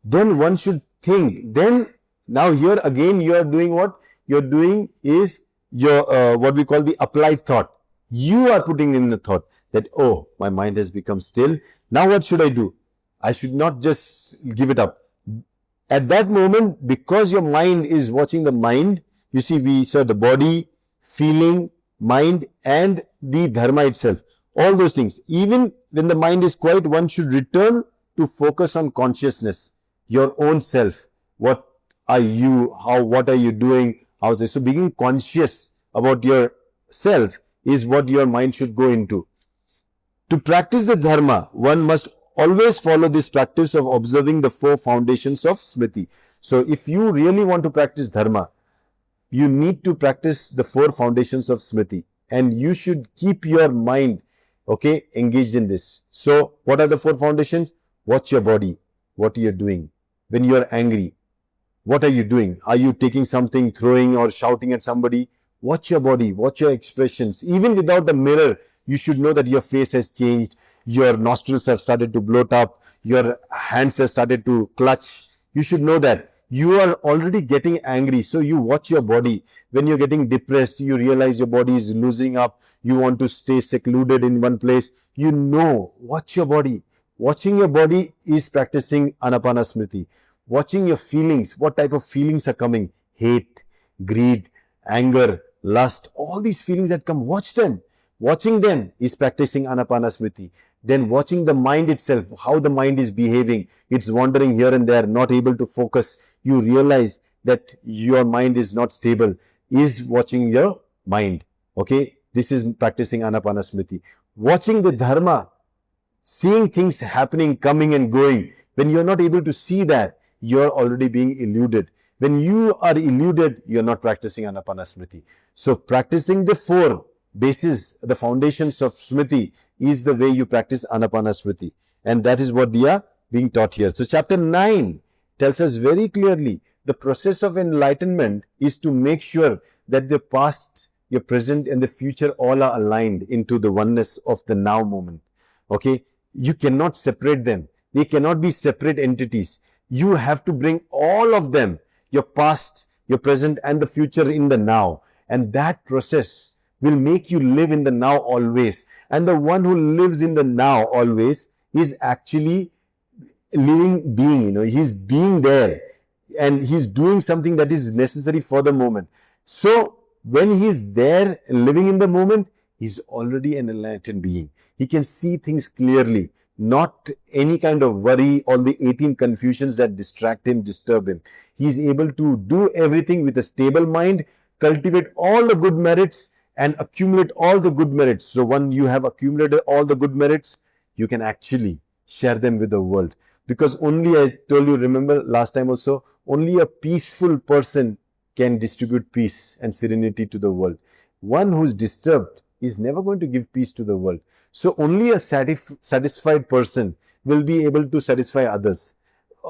Then one should think. Then, now here again you are doing what? You're doing is your what we call the applied thought. You are putting in the thought that, oh, my mind has become still. Now what should I do? I should not just give it up. At that moment, because your mind is watching the mind, you see, we saw the body, feeling, mind, and the dharma itself. All those things. Even when the mind is quiet, one should return to focus on consciousness, your own self. What are you? What are you doing? How this? So being conscious about yourself is what your mind should go into. To practice the dharma, one must always follow this practice of observing the 4 foundations of Smriti. So if you really want to practice dharma, you need to practice the 4 foundations of Smriti, and you should keep your mind, okay, engaged in this. So what are the 4 foundations? Watch your body. What are you doing? When you are angry, what are you doing? Are you taking something, throwing or shouting at somebody? Watch your body, watch your expressions. Even without a mirror, you should know that your face has changed. Your nostrils have started to bloat up. Your hands have started to clutch. You should know that. You are already getting angry. So you watch your body. When you're getting depressed, you realize your body is losing up. You want to stay secluded in one place. You know, watch your body. Watching your body is practicing Anapana Smriti. Watching your feelings, what type of feelings are coming? Hate, greed, anger, lust, all these feelings that come, watch them. Watching them is practicing Anapana Smriti. Then watching the mind itself, how the mind is behaving. It's wandering here and there, not able to focus. You realize that your mind is not stable. Is watching your mind. Okay, this is practicing Anapana Smriti. Watching the dharma, seeing things happening, coming and going. When you're not able to see that, you're already being eluded. When you are eluded, you're not practicing Anapana Smriti. So practicing the 4 bases, the foundations of Smriti is the way you practice Anapana Smriti. And that is what they are being taught here. So chapter 9 tells us very clearly, the process of enlightenment is to make sure that the past, your present and the future all are aligned into the oneness of the now moment. Okay, you cannot separate them. They cannot be separate entities. You have to bring all of them, your past, your present and the future in the now. And that process will make you live in the now always. And the one who lives in the now always is actually living being, he's being there and he's doing something that is necessary for the moment. So when he's there living in the moment, he's already an enlightened being. He can see things clearly, not any kind of worry, all the 18 confusions that distract him, disturb him. He's able to do everything with a stable mind, cultivate all the good merits and accumulate all the good merits. So when you have accumulated all the good merits, you can actually share them with the world. Because only, I told you, remember last time also, only a peaceful person can distribute peace and serenity to the world. One who's disturbed is never going to give peace to the world. So only a satisfied person will be able to satisfy others.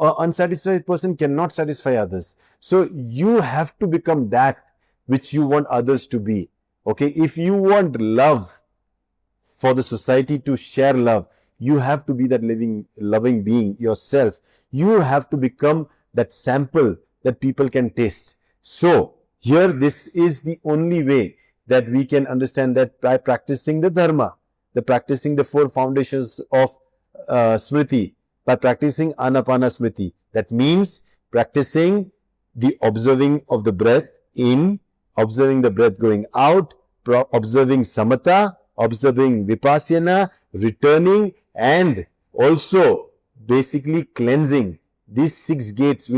An unsatisfied person cannot satisfy others. So you have to become that which you want others to be. Okay, if you want love for the society to share love, you have to be that living, loving being yourself. You have to become that sample that people can taste. So here, this is the only way that we can understand that by practicing the dharma, practicing the 4 foundations of Smriti, by practicing Anapana Smriti. That means practicing the observing of the breath in, observing the breath going out, observing samatha, observing vipassana, returning and also basically cleansing. These 6 gates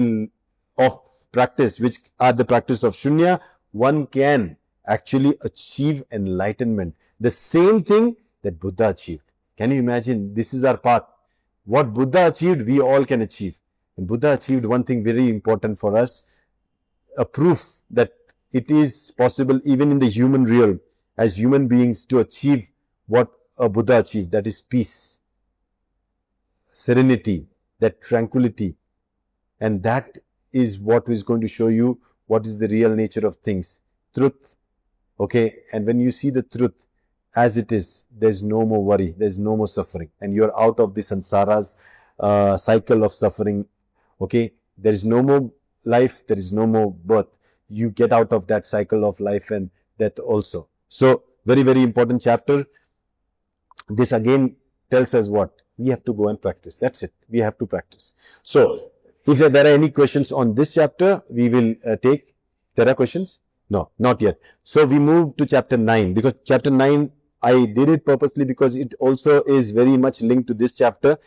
of practice, which are the practice of Sunya, one can actually achieve enlightenment. The same thing that Buddha achieved. Can you imagine? This is our path. What Buddha achieved, we all can achieve. And Buddha achieved one thing very important for us, a proof that it is possible even in the human realm, as human beings, to achieve what a Buddha achieved, that is peace, serenity, that tranquility. And that is what is going to show you what is the real nature of things. Truth. Okay. And when you see the truth as it is, there's no more worry, there's no more suffering, and you're out of the sansara's cycle of suffering. Okay. There is no more life, there is no more birth. You get out of that cycle of life and death also. So, very, very important chapter. This again tells us what? We have to go and practice. That's it. We have to practice. So, if there are any questions on this chapter, we will take. There are questions? No, not yet. So, we move to chapter 9, because chapter 9, I did it purposely because it also is very much linked to this chapter.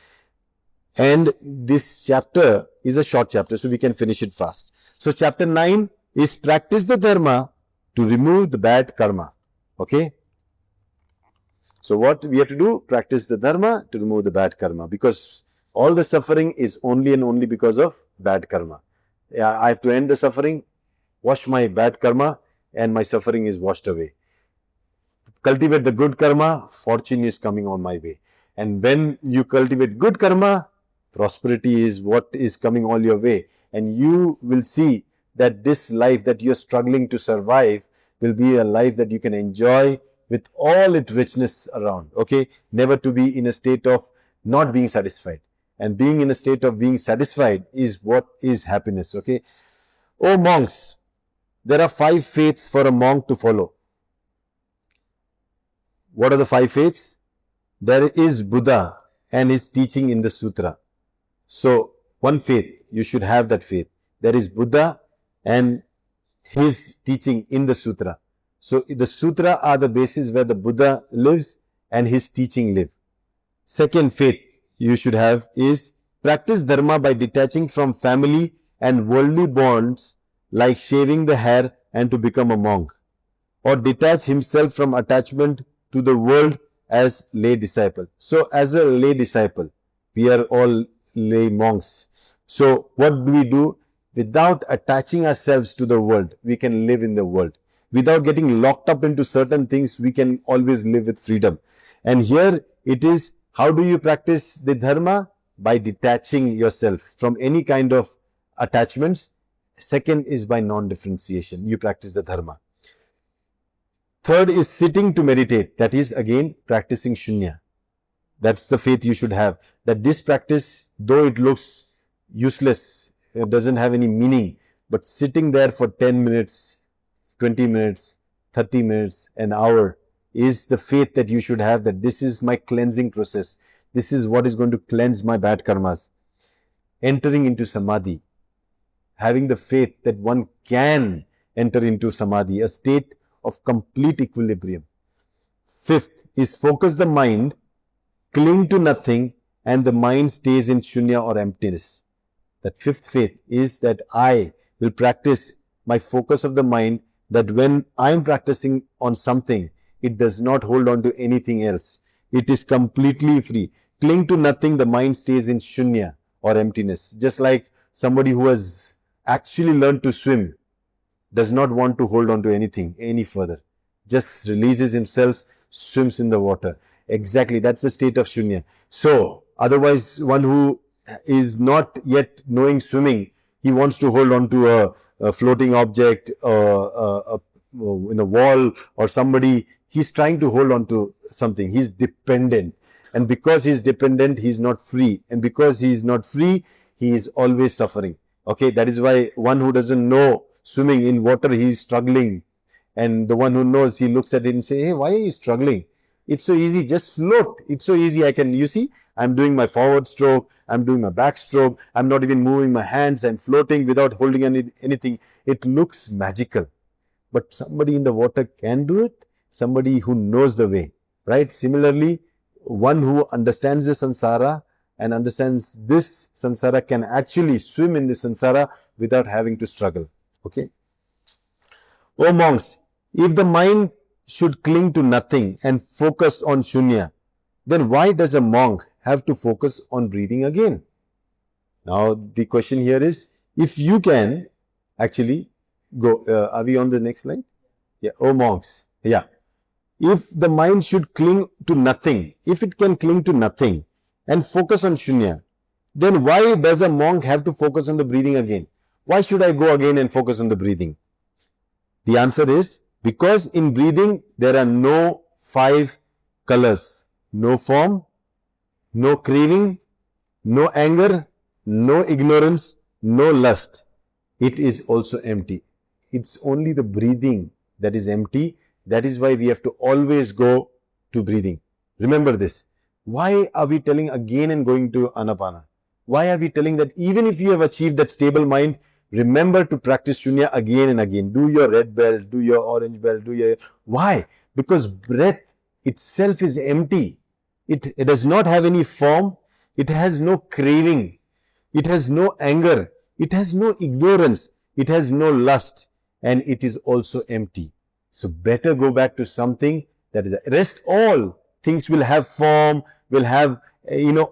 And this chapter is a short chapter, so we can finish it fast. So, chapter 9 is practice the dharma to remove the bad karma. Okay. So, what we have to do? Practice the dharma to remove the bad karma, because all the suffering is only and only because of bad karma. Yeah, I have to end the suffering, wash my bad karma, and my suffering is washed away. Cultivate the good karma, fortune is coming on my way. And when you cultivate good karma, prosperity is what is coming all your way. And you will see that this life that you're struggling to survive will be a life that you can enjoy with all its richness around. Okay. Never to be in a state of not being satisfied. And being in a state of being satisfied is what is happiness. Okay. Oh monks, there are 5 faiths for a monk to follow. What are the 5 faiths? There is Buddha and his teaching in the sutra. So, one faith, you should have that faith. There is Buddha and his teaching in the sutra. So, the sutra are the basis where the Buddha lives and his teaching live. Second faith you should have is practice dharma by detaching from family and worldly bonds, like shaving the hair and to become a monk, or detach himself from attachment to the world as lay disciple. So, as a lay disciple, we are all lay monks. So, what do we do? Without attaching ourselves to the world, we can live in the world. Without getting locked up into certain things, we can always live with freedom. And here it is, how do you practice the dharma? By detaching yourself from any kind of attachments. Second is by non-differentiation. You practice the dharma. Third is sitting to meditate. That is again practicing Sunya. That's the faith you should have. That this practice, though it looks useless, it doesn't have any meaning, but sitting there for 10 minutes, 20 minutes, 30 minutes, an hour is the faith that you should have, that this is my cleansing process. This is what is going to cleanse my bad karmas. Entering into samadhi. Having the faith that one can enter into samadhi, a state of complete equilibrium. Fifth is focus the mind, cling to nothing, and the mind stays in shunya or emptiness. That fifth faith is that I will practice my focus of the mind, that when I am practicing on something, it does not hold on to anything else. It is completely free. Cling to nothing, the mind stays in shunya or emptiness. Just like somebody who has actually learned to swim does not want to hold on to anything any further. Just releases himself, swims in the water. Exactly, that's the state of shunya. So, otherwise one who is not yet knowing swimming, he wants to hold on to a floating object, in a wall or somebody. He's trying to hold on to something. He's dependent. And because he's dependent, he's not free. And because he is not free, he is always suffering. Okay, that is why one who doesn't know swimming in water, he is struggling. And the one who knows, he looks at it and say, hey, why are you struggling? It's so easy, just float. It's so easy. You see, I'm doing my forward stroke, I'm doing my back stroke, I'm not even moving my hands, I'm floating without holding anything. It looks magical. But somebody in the water can do it, somebody who knows the way, right? Similarly, one who understands the samsara and understands this samsara can actually swim in the samsara without having to struggle. Okay. O monks, if the mind should cling to nothing and focus on Sunya, then why does a monk have to focus on breathing again? Now the question here is, if you can actually go, are we on the next slide? Yeah, O monks, yeah. If the mind should cling to nothing, if it can cling to nothing and focus on Shunya, then why does a monk have to focus on the breathing again? Why should I go again and focus on the breathing? The answer is, because in breathing there are no 5 colors, no form, no craving, no anger, no ignorance, no lust. It is also empty. It's only the breathing that is empty. That is why we have to always go to breathing. Remember this. Why are we telling again and going to Anapana? Why are we telling that even if you have achieved that stable mind, remember to practice Shunya again and again. Do your red belt, do your orange belt, do your... Why? Because breath itself is empty. It does not have any form. It has no craving. It has no anger. It has no ignorance. It has no lust. And it is also empty. So better go back to something that is... Rest all things will have form, will have,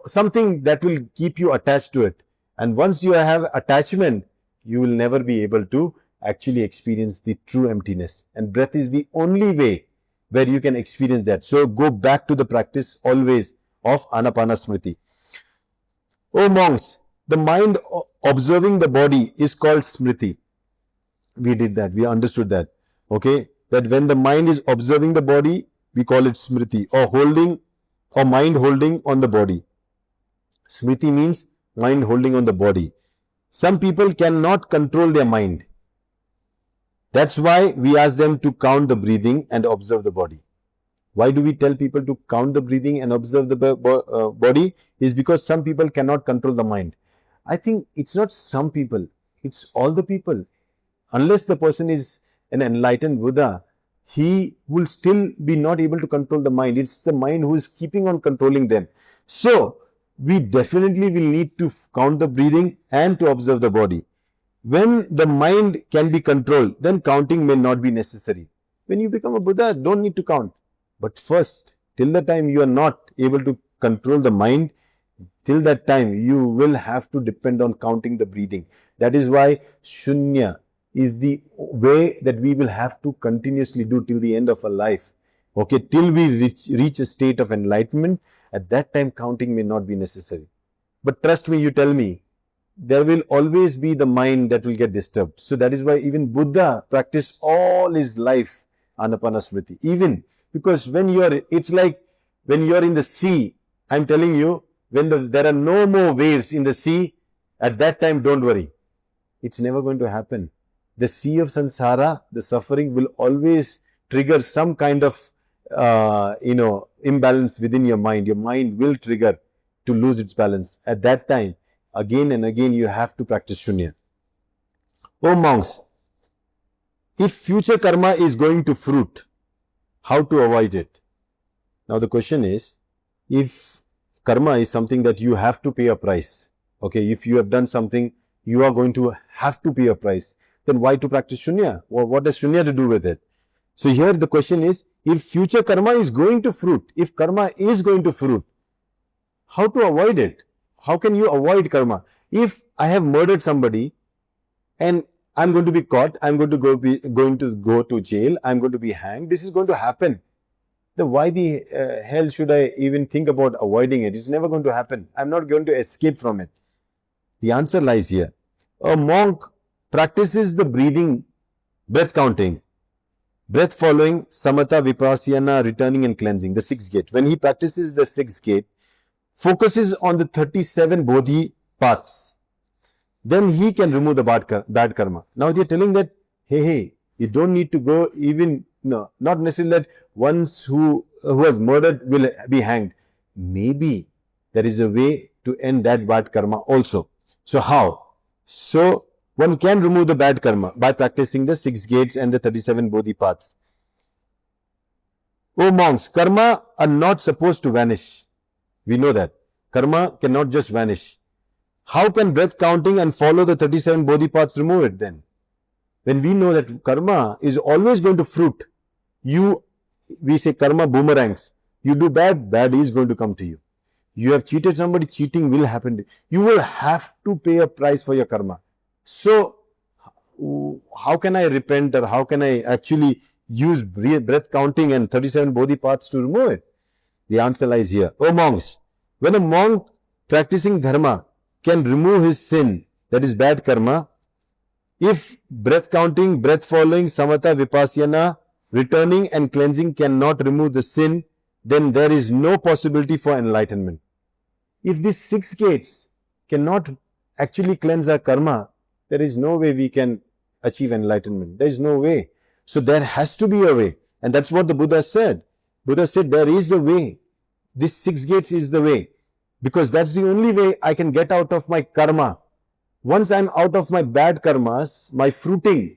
something that will keep you attached to it. And once you have attachment, you will never be able to actually experience the true emptiness. And breath is the only way where you can experience that. So go back to the practice always of Anapana Smriti. O monks, the mind observing the body is called Smriti. We did that. We understood that. Okay. That when the mind is observing the body, we call it Smriti, or mind holding on the body. Smriti means mind holding on the body. Some people cannot control their mind. That's why we ask them to count the breathing and observe the body. Why do we tell people to count the breathing and observe the body? Is because some people cannot control the mind. I think it's not some people, it's all the people. Unless the person is an enlightened Buddha, he will still be not able to control the mind. It's the mind who is keeping on controlling them. So, we definitely will need to count the breathing and to observe the body. When the mind can be controlled, then counting may not be necessary. When you become a Buddha, don't need to count. But first, till the time you are not able to control the mind, till that time you will have to depend on counting the breathing. That is why Shunya is the way that we will have to continuously do till the end of our life. Okay, till we reach a state of enlightenment, at that time counting may not be necessary. But trust me, you tell me, there will always be the mind that will get disturbed. So that is why even Buddha practiced all his life Anapana Smriti. Even because it's like when you are in the sea, I am telling you, when there are no more waves in the sea, at that time don't worry. It's never going to happen. The sea of samsara, the suffering will always trigger some kind of, imbalance within your mind. Your mind will trigger to lose its balance. At that time, again and again, you have to practice Shunya. O monks, if future karma is going to fruit, how to avoid it? Now the question is, if karma is something that you have to pay a price, okay, if you have done something, you are going to have to pay a price, then why to practice Shunya? Or what does Shunya to do with it? So here the question is, if future karma is going to fruit, if karma is going to fruit, how to avoid it? How can you avoid karma? If I have murdered somebody and I'm going to be caught, I'm going to go to jail, I'm going to be hanged, this is going to happen. Then why the hell should I even think about avoiding it? It's never going to happen. I'm not going to escape from it. The answer lies here. A monk practices the breath counting, breath following, samatha, vipassana, returning and cleansing, the 6th gate. When he practices the 6th gate, focuses on the 37 bodhi paths, then he can remove the bad karma. Now they are telling that, hey, you don't need to go even, no, not necessarily that once who has murdered will be hanged. Maybe there is a way to end that bad karma also. So how? So one can remove the bad karma by practicing the 6 gates and the 37 bodhi paths. O monks, karma are not supposed to vanish. We know that. Karma cannot just vanish. How can breath counting and follow the 37 bodhi paths remove it then? When we know that karma is always going to fruit, we say karma boomerangs. You do bad, bad is going to come to you. You have cheated somebody, cheating will happen to you. You will have to pay a price for your karma. So, how can I repent, or how can I actually use breath counting and 37 bodhi paths to remove it? The answer lies here. O monks, when a monk practicing dharma can remove his sin, that is bad karma, if breath counting, breath following, samatha, vipassana, returning and cleansing cannot remove the sin, then there is no possibility for enlightenment. If these 6 gates cannot actually cleanse our karma, there is no way we can achieve enlightenment. There is no way. So there has to be a way. And that's what the Buddha said. Buddha said there is a way. This 6 gates is the way. Because that's the only way I can get out of my karma. Once I'm out of my bad karmas, my fruiting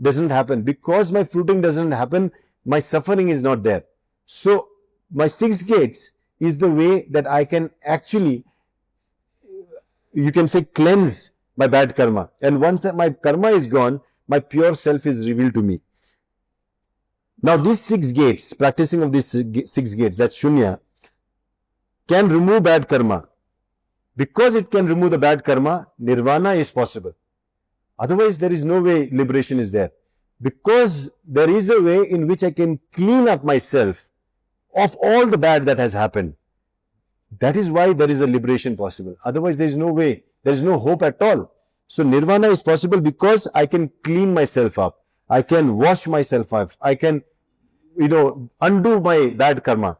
doesn't happen. Because my fruiting doesn't happen, my suffering is not there. So my 6 gates is the way that I can actually, you can say, cleanse my bad karma. And once my karma is gone, my pure self is revealed to me. Now these 6 gates, practicing of these 6 gates, that's Sunya, can remove bad karma. Because it can remove the bad karma, nirvana is possible. Otherwise, there is no way liberation is there. Because there is a way in which I can clean up myself of all the bad that has happened. That is why there is a liberation possible. Otherwise, there is no way. There is no hope at all. So, nirvana is possible because I can clean myself up. I can wash myself up. I can, undo my bad karma.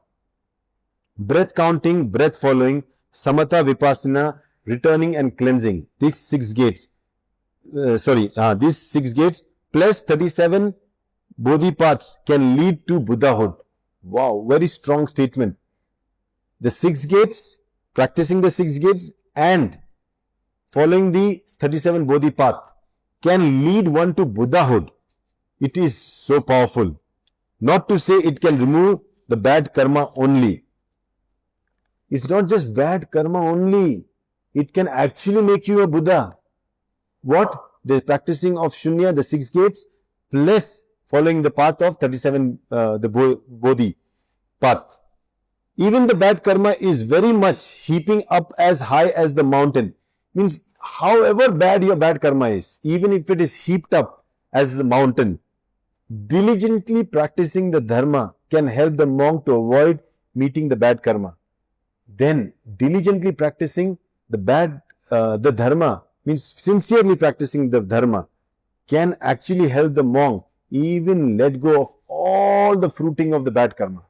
Breath counting, breath following, samatha, vipassana, returning and cleansing. These 6 gates. These 6 gates plus 37 bodhi paths can lead to Buddhahood. Wow, very strong statement. The 6 gates, practicing the 6 gates and following the 37 bodhi path can lead one to Buddhahood. It is so powerful. Not to say it can remove the bad karma only. It's not just bad karma only. It can actually make you a Buddha. What? The practicing of Shunya, the 6 gates, plus following the path of 37, the Bodhi path. Even the bad karma is very much heaping up as high as the mountain. Means, however bad your bad karma is, even if it is heaped up as the mountain, diligently practicing the dharma can help the monk to avoid meeting the bad karma. Then, diligently practicing the dharma, means sincerely practicing the dharma, can actually help the monk even let go of all the fruiting of the bad karma.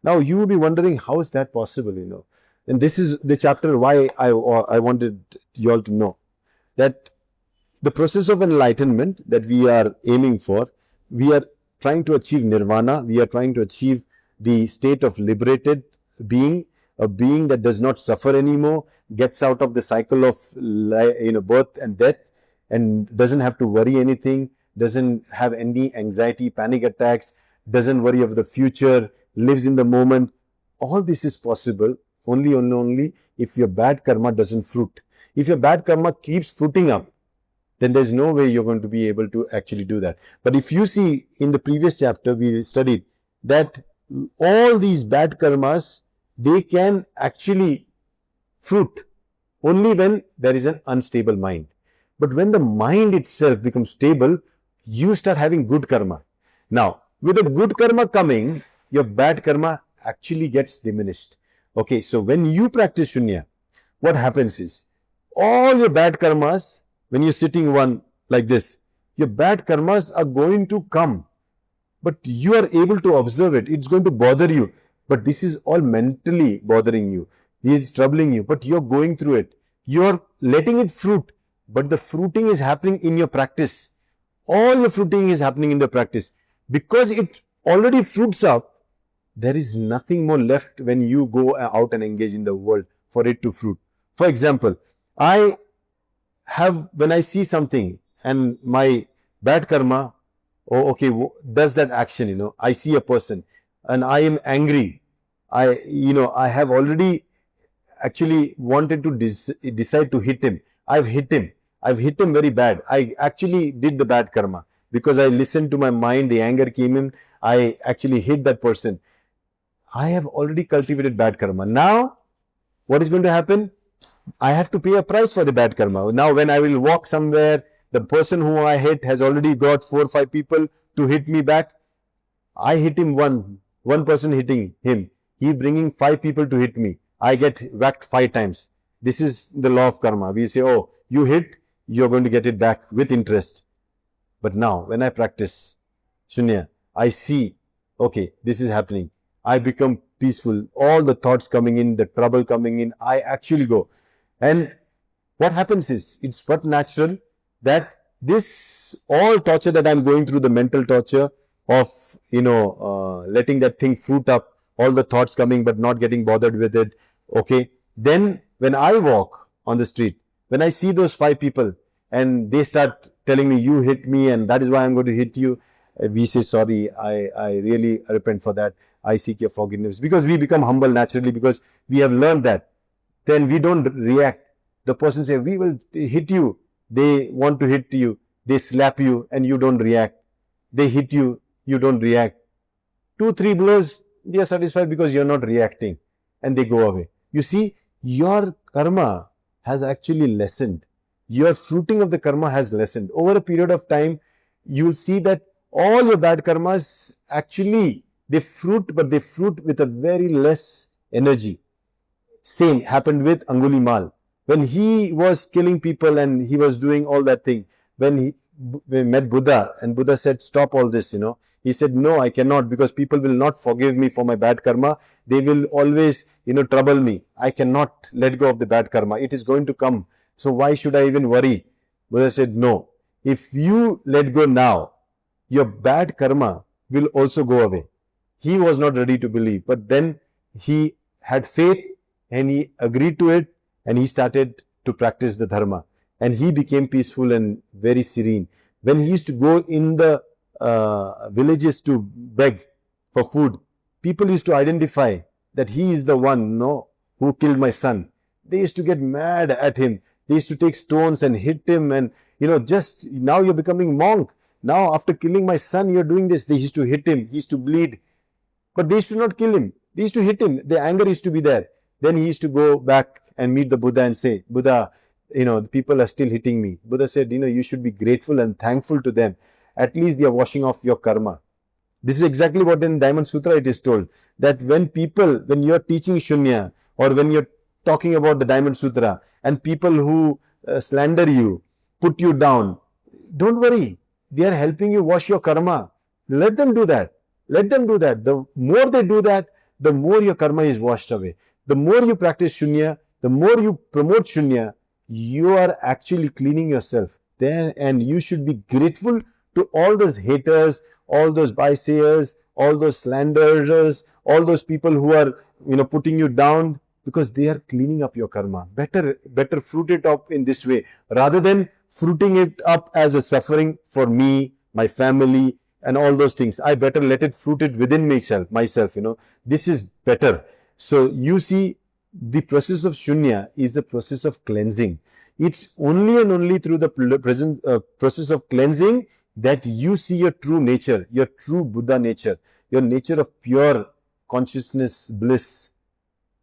Now, you will be wondering, how is that possible, And this is the chapter why I wanted you all to know that the process of enlightenment that we are aiming for, we are trying to achieve nirvana, we are trying to achieve the state of liberated being, a being that does not suffer anymore, gets out of the cycle of birth and death, and doesn't have to worry anything, doesn't have any anxiety, panic attacks, doesn't worry of the future, lives in the moment. All this is possible only if your bad karma doesn't fruit. If your bad karma keeps fruiting up, then there's no way you're going to be able to actually do that. But if you see in the previous chapter, we studied that all these bad karmas, they can actually fruit only when there is an unstable mind. But when the mind itself becomes stable, you start having good karma. Now, with the good karma coming, your bad karma actually gets diminished. Okay, so when you practice Shunya, what happens is, all your bad karmas, when you're sitting one like this, your bad karmas are going to come. But you are able to observe it. It's going to bother you. But this is all mentally bothering you. It is troubling you. But you're going through it. You're letting it fruit. But the fruiting is happening in your practice. All your fruiting is happening in the practice. Because it already fruits up, there is nothing more left when you go out and engage in the world for it to fruit. For example, when I see something and my bad karma, does that action, I see a person and I am angry. I have already actually wanted to decide to hit him. I've hit him. I've hit him very bad. I actually did the bad karma because I listened to my mind. The anger came in. I actually hit that person. I have already cultivated bad karma. Now, what is going to happen? I have to pay a price for the bad karma. Now, when I will walk somewhere, the person who I hit has already got 4 or 5 people to hit me back. I hit him one person hitting him. He bringing 5 people to hit me. I get whacked 5 times. This is the law of karma. We say, oh, you hit, you're going to get it back with interest. But now, when I practice Sunya, I see, okay, this is happening. I become peaceful. All the thoughts coming in, the trouble coming in, I actually go. And what happens is, it's but natural that this all torture that I'm going through, the mental torture of, letting that thing fruit up, all the thoughts coming but not getting bothered with it, okay. Then when I walk on the street, when I see those 5 people and they start telling me, you hit me and that is why I'm going to hit you, we say, sorry, I really repent for that. I seek your forgiveness. Because we become humble naturally, because we have learned that. Then we don't react. The person says, we will hit you. They want to hit you. They slap you and you don't react. They hit you, you don't react. 2, 3 blows, they are satisfied because you are not reacting. And they go away. You see, your karma has actually lessened. Your fruiting of the karma has lessened. Over a period of time, you will see that all your bad karmas actually, they fruit, but they fruit with a very less energy. Same happened with Angulimal. When he was killing people and he was doing all that thing, when he met Buddha and Buddha said, stop all this, he said, no, I cannot, because people will not forgive me for my bad karma. They will always, trouble me. I cannot let go of the bad karma. It is going to come. So why should I even worry? Buddha said, no. If you let go now, your bad karma will also go away. He was not ready to believe, but then he had faith and he agreed to it and he started to practice the dharma. And he became peaceful and very serene. When he used to go in the villages to beg for food, people used to identify that he is the one, who killed my son. They used to get mad at him. They used to take stones and hit him and, just now you're becoming monk. Now after killing my son, you're doing this. They used to hit him. He used to bleed. But they used to not kill him. They used to hit him. The anger used to be there. Then he used to go back and meet the Buddha and say, Buddha, the people are still hitting me. Buddha said, you should be grateful and thankful to them. At least they are washing off your karma. This is exactly what in Diamond Sutra it is told. That when you're teaching Shunya or when you're talking about the Diamond Sutra and people who slander you, put you down, don't worry. They are helping you wash your karma. Let them do that. Let them do that. The more they do that, the more your karma is washed away. The more you practice Shunya, the more you promote Shunya, you are actually cleaning yourself there, and you should be grateful to all those haters, all those bysayers, all those slanderers, all those people who are, putting you down, because they are cleaning up your karma. Better fruit it up in this way, rather than fruiting it up as a suffering for me, my family, and all those things. I better let it fruit it within myself, This is better. So you see, the process of Shunya is a process of cleansing. It's only and only through the present process of cleansing that you see your true nature, your true Buddha nature, your nature of pure consciousness, bliss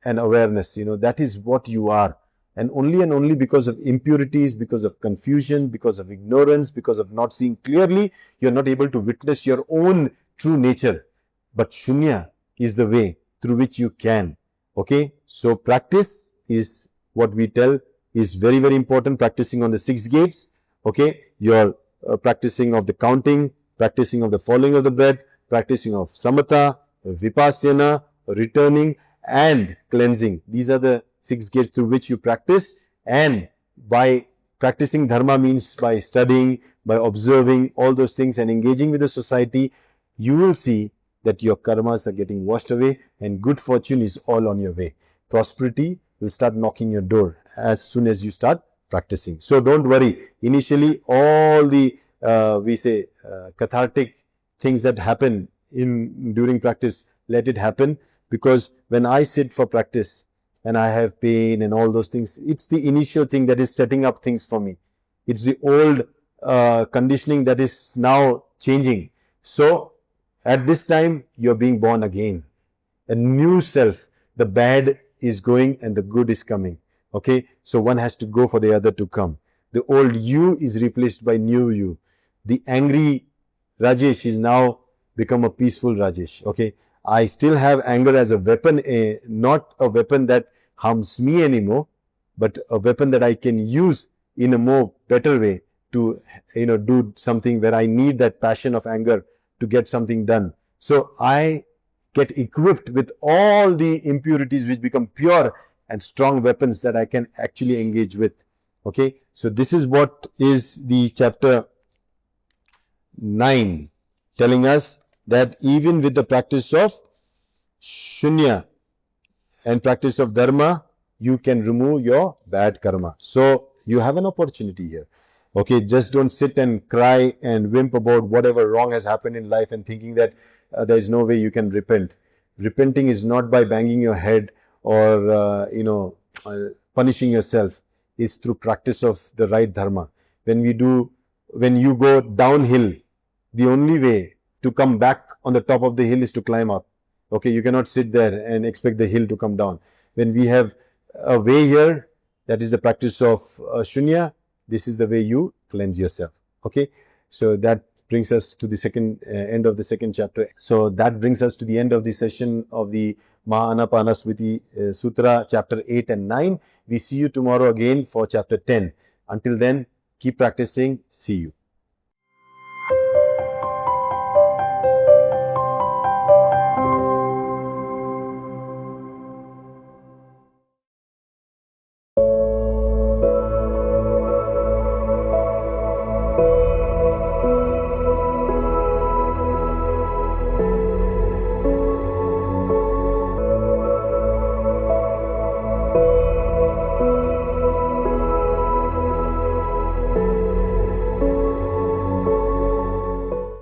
and awareness. That is what you are. And only because of impurities, because of confusion, because of ignorance, because of not seeing clearly, you're not able to witness your own true nature. But Shunya is the way through which you can. Okay, so practice is what we tell is very, very important. Practicing on the 6 gates. Okay, you're practicing of the counting, practicing of the following of the breath, practicing of samatha, vipassana, returning and cleansing. These are the 6 gates through which you practice. And by practicing dharma means by studying, by observing all those things and engaging with the society, you will see that your karmas are getting washed away and good fortune is all on your way. Prosperity will start knocking your door as soon as you start practicing. So don't worry. Initially, all the, cathartic things that happen during practice, let it happen. Because when I sit for practice, and I have pain and all those things. It's the initial thing that is setting up things for me. It's the old conditioning that is now changing. So at this time, you're being born again. A new self. The bad is going and the good is coming. Okay, so one has to go for the other to come. The old you is replaced by new you. The angry Rajesh is now become a peaceful Rajesh. Okay, I still have anger as a weapon, not a weapon that harms me anymore, but a weapon that I can use in a more better way to do something where I need that passion of anger to get something done. So I get equipped with all the impurities which become pure and strong weapons that I can actually engage with. Okay, so this is what is the chapter 9 telling us, that even with the practice of Sunya and practice of Dharma, you can remove your bad karma. So you have an opportunity here. Okay, just don't sit and cry and whimp about whatever wrong has happened in life and thinking that there is no way you can repent. Repenting is not by banging your head or punishing yourself. It's through practice of the right dharma. When you go downhill, the only way to come back on the top of the hill is to climb up. Okay, you cannot sit there and expect the hill to come down. When we have a way here, that is the practice of Shunya. This is the way you cleanse yourself. Okay, so that brings us to the end of the second chapter. So that brings us to the end of the session of the Maha Anapana Smriti Sutra, chapter 8 and 9. We see you tomorrow again for chapter 10. Until then, keep practicing. See you.